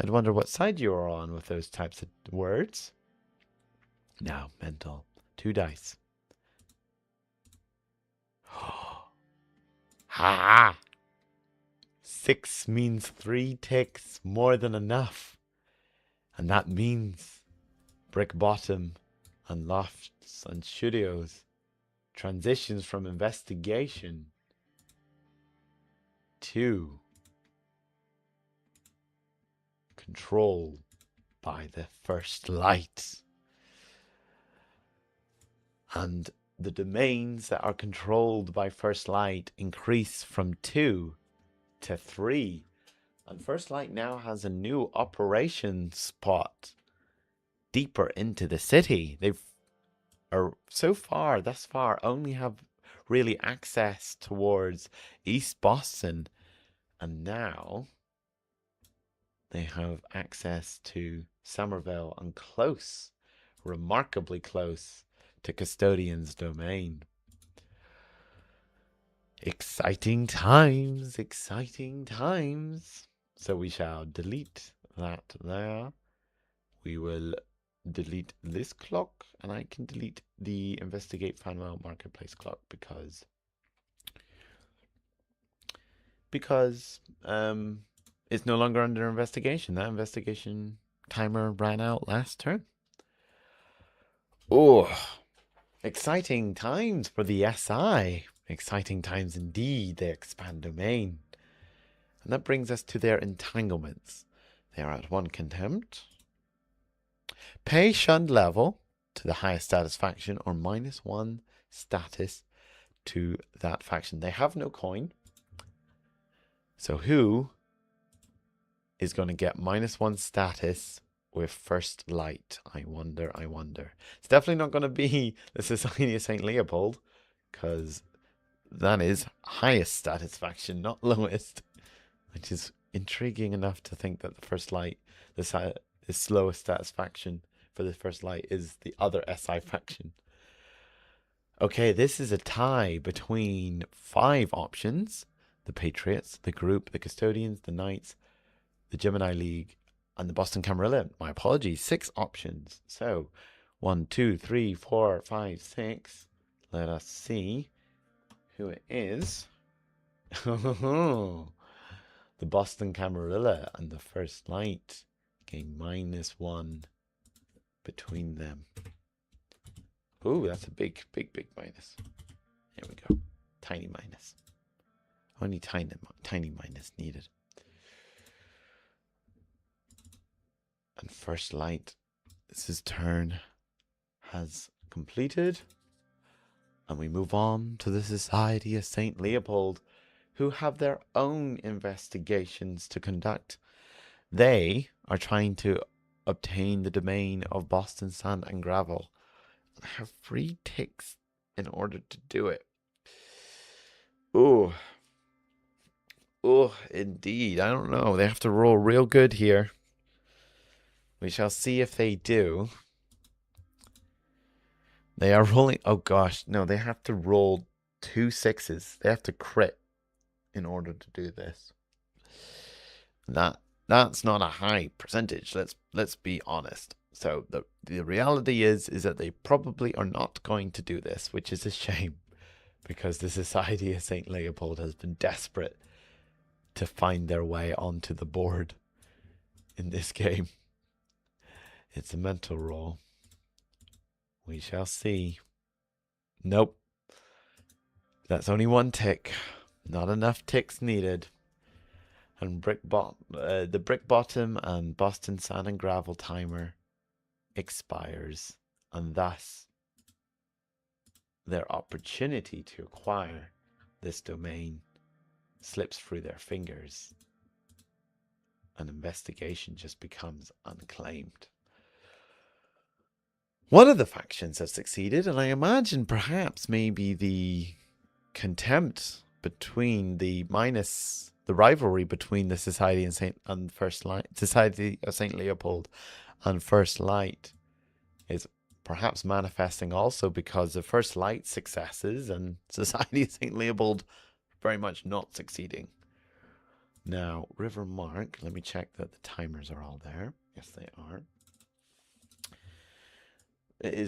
I'd wonder what side you are on with those types of words. Now, mental. 2 dice. Ha! 6 means 3 ticks, more than enough. And that means Brick Bottom and Lofts and Studios transitions from investigation to control by the First Light. And the domains that are controlled by First Light increase from 2 to 3. And First Light now has a new operation spot deeper into the city. Thus far, only have really access towards East Boston. And now they have access to Somerville and close, remarkably close, to Custodian's domain. Exciting times, exciting times. So we shall delete that there. We will delete this clock, and I can delete the Investigate Fanwell Marketplace clock because it's no longer under investigation. That investigation timer ran out last turn. Oh, exciting times for the SI. Exciting times indeed. They expand domain. And that brings us to their entanglements. They are at 1 contempt. Pay shunned level to the highest status faction, or -1 status to that faction. They have no coin. So who is going to get -1 status with First Light? I wonder. It's definitely not going to be the Society of St. Leopold, because that is highest status faction, not lowest, which is intriguing enough to think that the First Light, the slowest status faction for the First Light, is the other SI faction. Okay, this is a tie between 5 options: the Patriots, the Group, the Custodians, the Knights, the Gemini League, and the Boston Camarilla. My apologies, 6 options. So 1, 2, 3, 4, 5, 6. Let us see who it is. The Boston Camarilla and the First Light getting -1 between them. Ooh, that's a big minus. Here we go. Tiny minus. Only tiny minus needed. And First Light, this turn has completed. And we move on to the Society of St. Leopold, who have their own investigations to conduct. They are trying to obtain the domain of Boston Sand and Gravel. They have 3 ticks in order to do it. Oh, indeed. I don't know. They have to roll real good here. We shall see if they do. They are rolling. Oh gosh, no, they have to roll 2 6s. They have to crit in order to do this. That's not a high percentage. Let's be honest. So the reality is that they probably are not going to do this, which is a shame, because the Society of St. Leopold has been desperate to find their way onto the board in this game. It's a mental roll. We shall see. Nope. That's only one tick. Not enough ticks needed. And the Brick Bottom and Boston Sand and Gravel timer expires. And thus, their opportunity to acquire this domain slips through their fingers. An investigation just becomes unclaimed. One of the factions has succeeded, and I imagine perhaps maybe the contempt between the rivalry between the Society of St. Leopold and First Light is perhaps manifesting also because of First Light's successes and Society of St. Leopold very much not succeeding. Now, River Mark, let me check that the timers are all there. Yes, they are.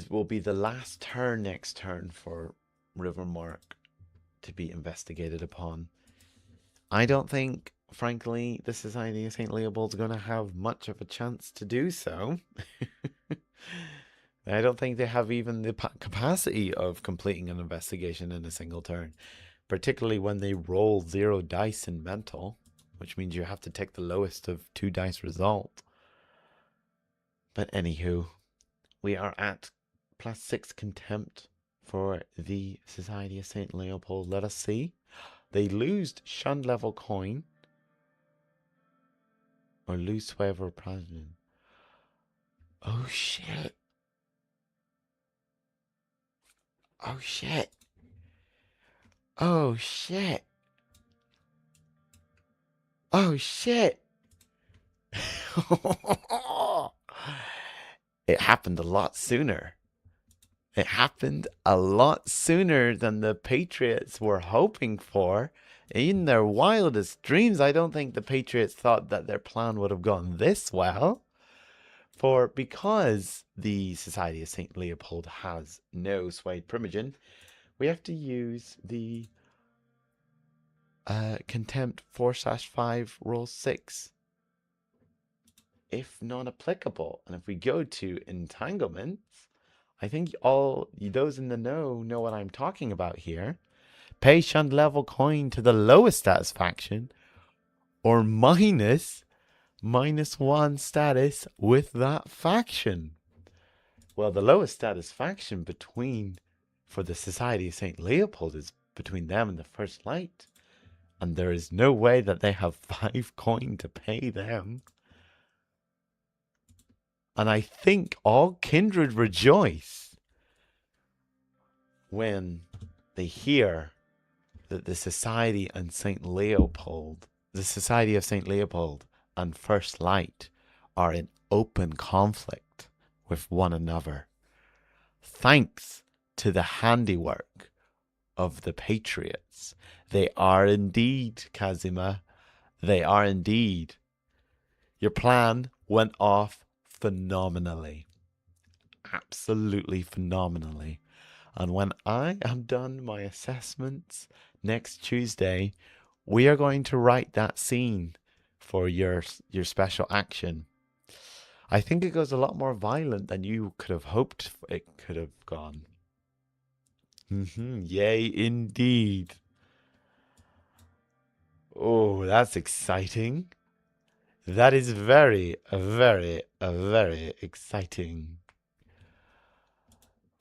Will be the last turn next turn for River Mark to be investigated upon. I don't think, frankly, the Society of St. Leopold's going to have much of a chance to do so. I don't think they have even the capacity of completing an investigation in a single turn, particularly when they roll 0 dice in mental, which means you have to take the lowest of 2 dice result. But anywho, we are at +6 contempt for the Society of St. Leopold. Let us see. They lose Shunned Level Coin. Or lose Sway of President. Oh shit. Oh shit. Oh shit. Oh shit. It happened a lot sooner. It happened a lot sooner than the Patriots were hoping for. In their wildest dreams, I don't think the Patriots thought that their plan would have gone this well. Because the Society of St. Leopold has no Swayed Primogen, we have to use the Contempt 4/5 roll 6 if non-applicable. And if we go to entanglements, I think all those in the know what I'm talking about here. Pay Shunned Level Coin to the lowest status faction, or -1 status with that faction. Well, the lowest status faction for the Society of St. Leopold is between them and the First Light. And there is no way that they have 5 coin to pay them. And I think all kindred rejoice when they hear that the Society of St. Leopold and First Light are in open conflict with one another, thanks to the handiwork of the Patriots. They are indeed, Kazima. They are indeed. Your plan went off phenomenally. Absolutely phenomenally. And when I am done my assessments next Tuesday, we are going to write that scene for your special action. I think it goes a lot more violent than you could have hoped it could have gone. Yay, indeed. Oh, that's exciting. That is very, very exciting.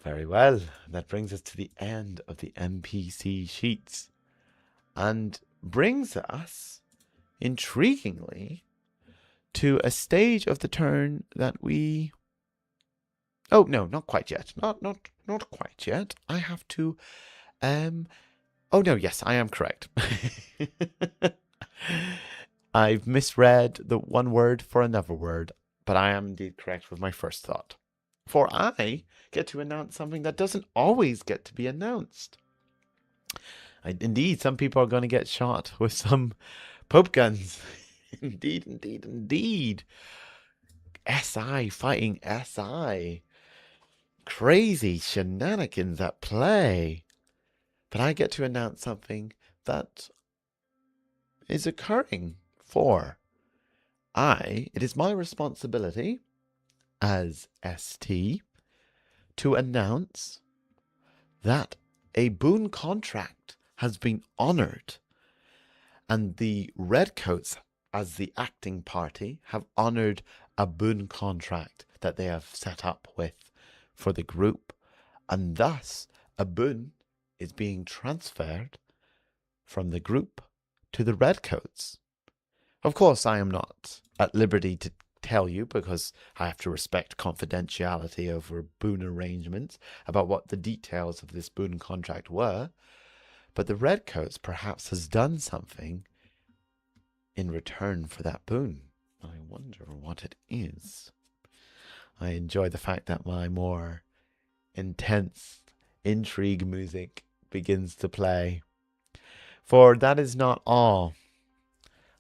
Very well. That brings us to the end of the NPC sheets. And brings us, intriguingly, to a stage of the turn that we... Oh, no, not quite yet. Not quite yet. I have to... Oh, no, yes, I am correct. I've misread the one word for another word, but I am indeed correct with my first thought. For I get to announce something that doesn't always get to be announced. Indeed, some people are going to get shot with some Pope guns. Indeed. SI fighting SI. Crazy shenanigans at play. But I get to announce something that is occurring for it is my responsibility as ST to announce that a boon contract has been honored, and the Redcoats, as the acting party, have honored a boon contract that they have set up for the group, and thus a boon is being transferred from the group to the Redcoats. Of course, I am not at liberty to tell you, because I have to respect confidentiality over boon arrangements, about what the details of this boon contract were, but the Redcoats perhaps has done something in return for that boon. I wonder what it is. I enjoy the fact that my more intense intrigue music begins to play. For that is not all.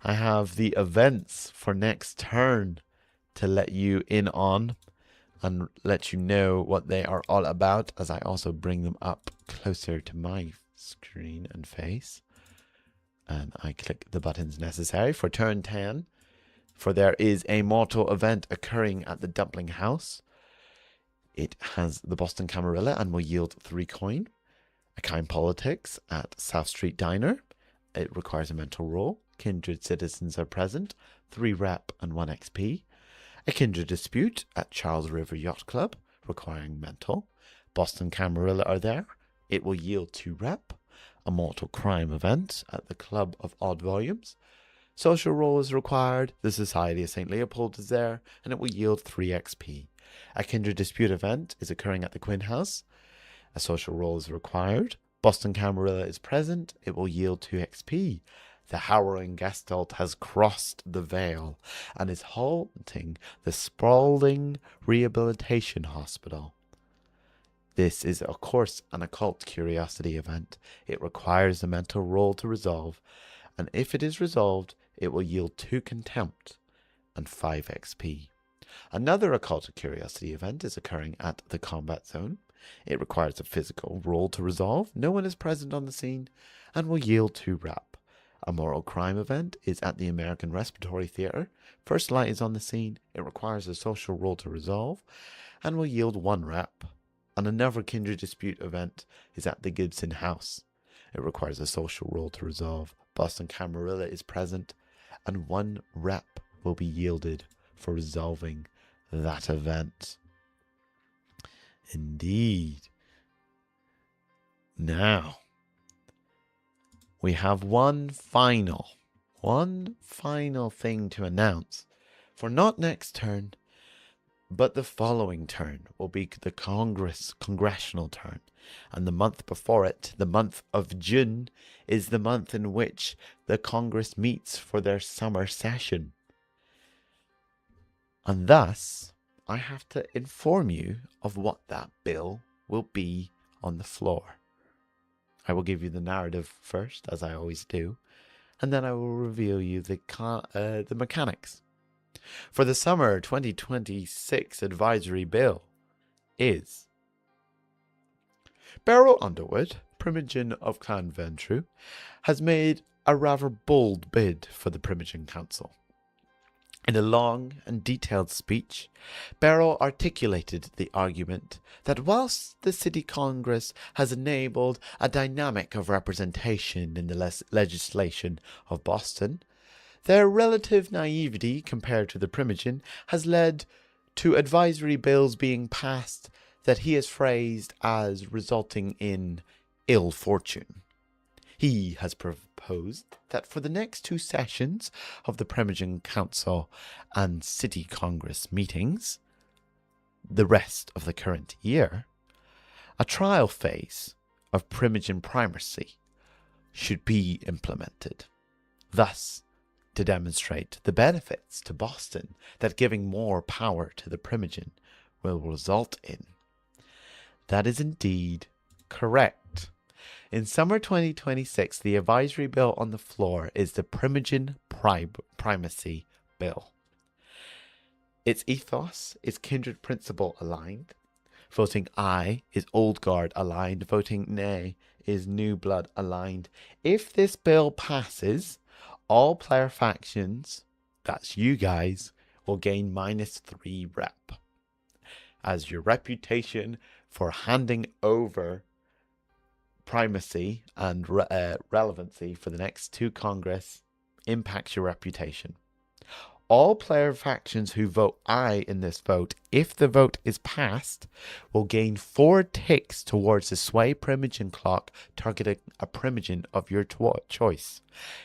I have the events for next turn to let you in on and let you know what they are all about, as I also bring them up closer to my screen and face. And I click the buttons necessary for turn 10. For there is a mortal event occurring at the Dumpling House. It has the Boston Camarilla and will yield 3 coin. A Kind Politics at South Street Diner. It requires a mental roll. Kindred Citizens are present. 3 rep and 1 XP. A Kindred Dispute at Charles River Yacht Club, requiring mental. Boston Camarilla are there. It will yield 2 rep. A Mortal Crime event at the Club of Odd Volumes. Social roll is required. The Society of St. Leopold is there, and it will yield 3 XP. A Kindred Dispute event is occurring at the Quinn House. A social roll is required. Boston Camarilla is present. It will yield 2 XP. The Howling Gestalt has crossed the veil and is haunting the Spaulding Rehabilitation Hospital. This is, of course, an occult curiosity event. It requires a mental roll to resolve, and if it is resolved, it will yield 2 contempt and 5 XP. Another occult curiosity event is occurring at the Combat Zone. It requires a physical roll to resolve. No one is present on the scene and will yield 2 rep. A Moral Crime event is at the American Respiratory Theatre. First Light is on the scene. It requires a social roll to resolve and will yield 1 rep. And another Kindred Dispute event is at the Gibson House. It requires a social roll to resolve. Boston Camarilla is present, and 1 rep will be yielded for resolving that event. Indeed. Now, we have one final thing to announce for not next turn, but the following turn will be the congressional turn. And the month before it, the month of June, is the month in which the Congress meets for their summer session. And thus, I have to inform you of what that bill will be on the floor. I will give you the narrative first, as I always do, and then I will reveal you the mechanics. For the summer 2026 advisory bill is Beryl Underwood, Primogen of Clan Ventru, has made a rather bold bid for the Primogen Council. In a long and detailed speech, Beryl articulated the argument that whilst the City Congress has enabled a dynamic of representation in the legislation of Boston, their relative naivety compared to the Primogen has led to advisory bills being passed that he has phrased as resulting in ill fortune. He has proposed that for the next 2 sessions of the Primogen Council and City Congress meetings, the rest of the current year, a trial phase of Primogen primacy should be implemented. Thus, to demonstrate the benefits to Boston that giving more power to the Primogen will result in. That is indeed correct. In summer 2026, the advisory bill on the floor is the Primogen Primacy Bill. Its ethos is kindred principle aligned. Voting aye is old guard aligned. Voting nay is new blood aligned. If this bill passes, all player factions, that's you guys, will gain -3 rep, as your reputation for handing over primacy and relevancy for the next 2 Congress impacts your reputation. All player factions who vote aye in this vote, if the vote is passed, will gain 4 ticks towards the sway primogen clock, targeting a primogen of your choice.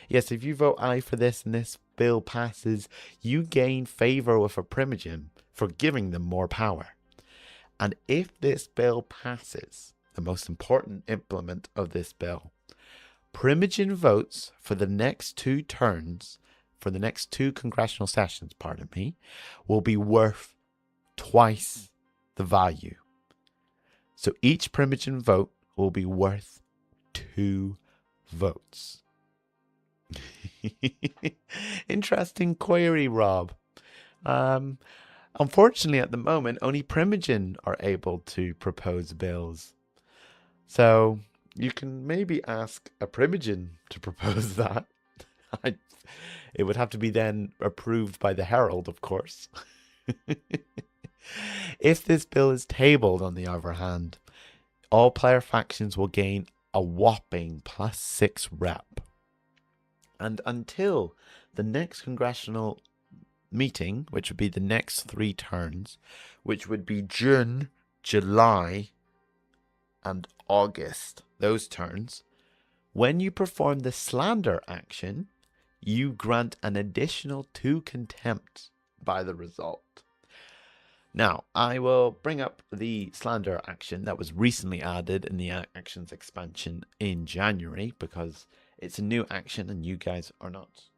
Yes, if you vote aye for this and this bill passes, you gain favor with a primogen for giving them more power. And if this bill passes, the most important implement of this bill, primogen votes for the next 2 turns, for the next 2 congressional sessions, pardon me, will be worth twice the value. So each primogen vote will be worth 2 votes. Interesting query, Rob. Unfortunately, at the moment, only primogen are able to propose bills. So you can maybe ask a primogen to propose that. It would have to be then approved by the Herald, of course. If this bill is tabled, on the other hand, all player factions will gain a whopping +6 rep. And until the next congressional meeting, which would be the next 3 turns, which would be June, July, and August, those turns, when you perform the slander action, you grant an additional 2 contempt by the result. Now, I will bring up the slander action that was recently added in the actions expansion in January, because it's a new action and you guys are not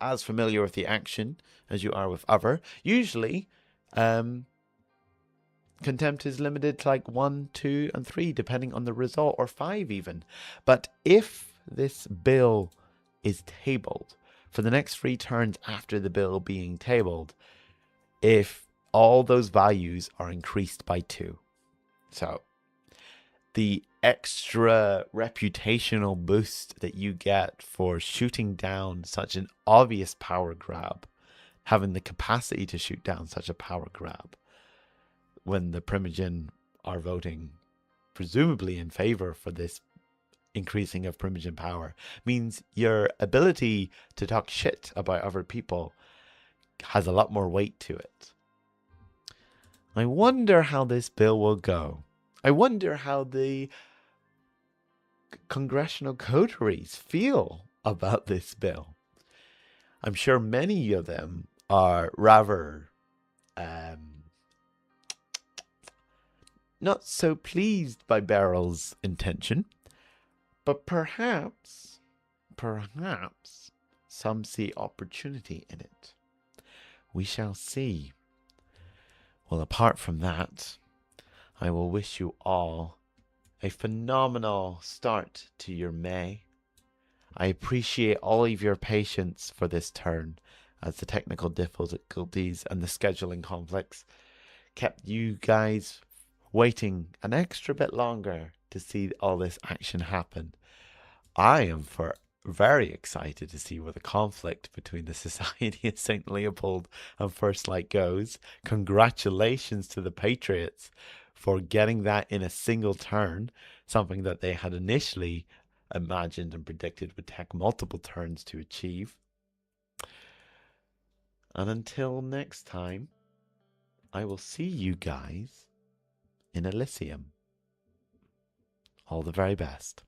as familiar with the action as you are with other. Usually, contempt is limited to like 1, 2, and 3, depending on the result, or 5 even. But if this bill is tabled for the next 3 turns after the bill being tabled, if all those values are increased by 2. So the extra reputational boost that you get for shooting down such an obvious power grab, having the capacity to shoot down such a power grab when the primogen are voting presumably in favor for this increasing of primogen power, means your ability to talk shit about other people has a lot more weight to it. I wonder how this bill will go. I wonder how the congressional coteries feel about this bill. I'm sure many of them are rather not so pleased by Beryl's intention, but perhaps some see opportunity in it. We shall see. Well, apart from that, I will wish you all a phenomenal start to your May. I appreciate all of your patience for this turn, as the technical difficulties and the scheduling conflicts kept you guys waiting an extra bit longer to see all this action happen. I am very excited to see where the conflict between the Society of St. Leopold and First Light goes. Congratulations to the Patriots for getting that in a single turn, something that they had initially imagined and predicted would take multiple turns to achieve. And until next time, I will see you guys in Elysium. All the very best.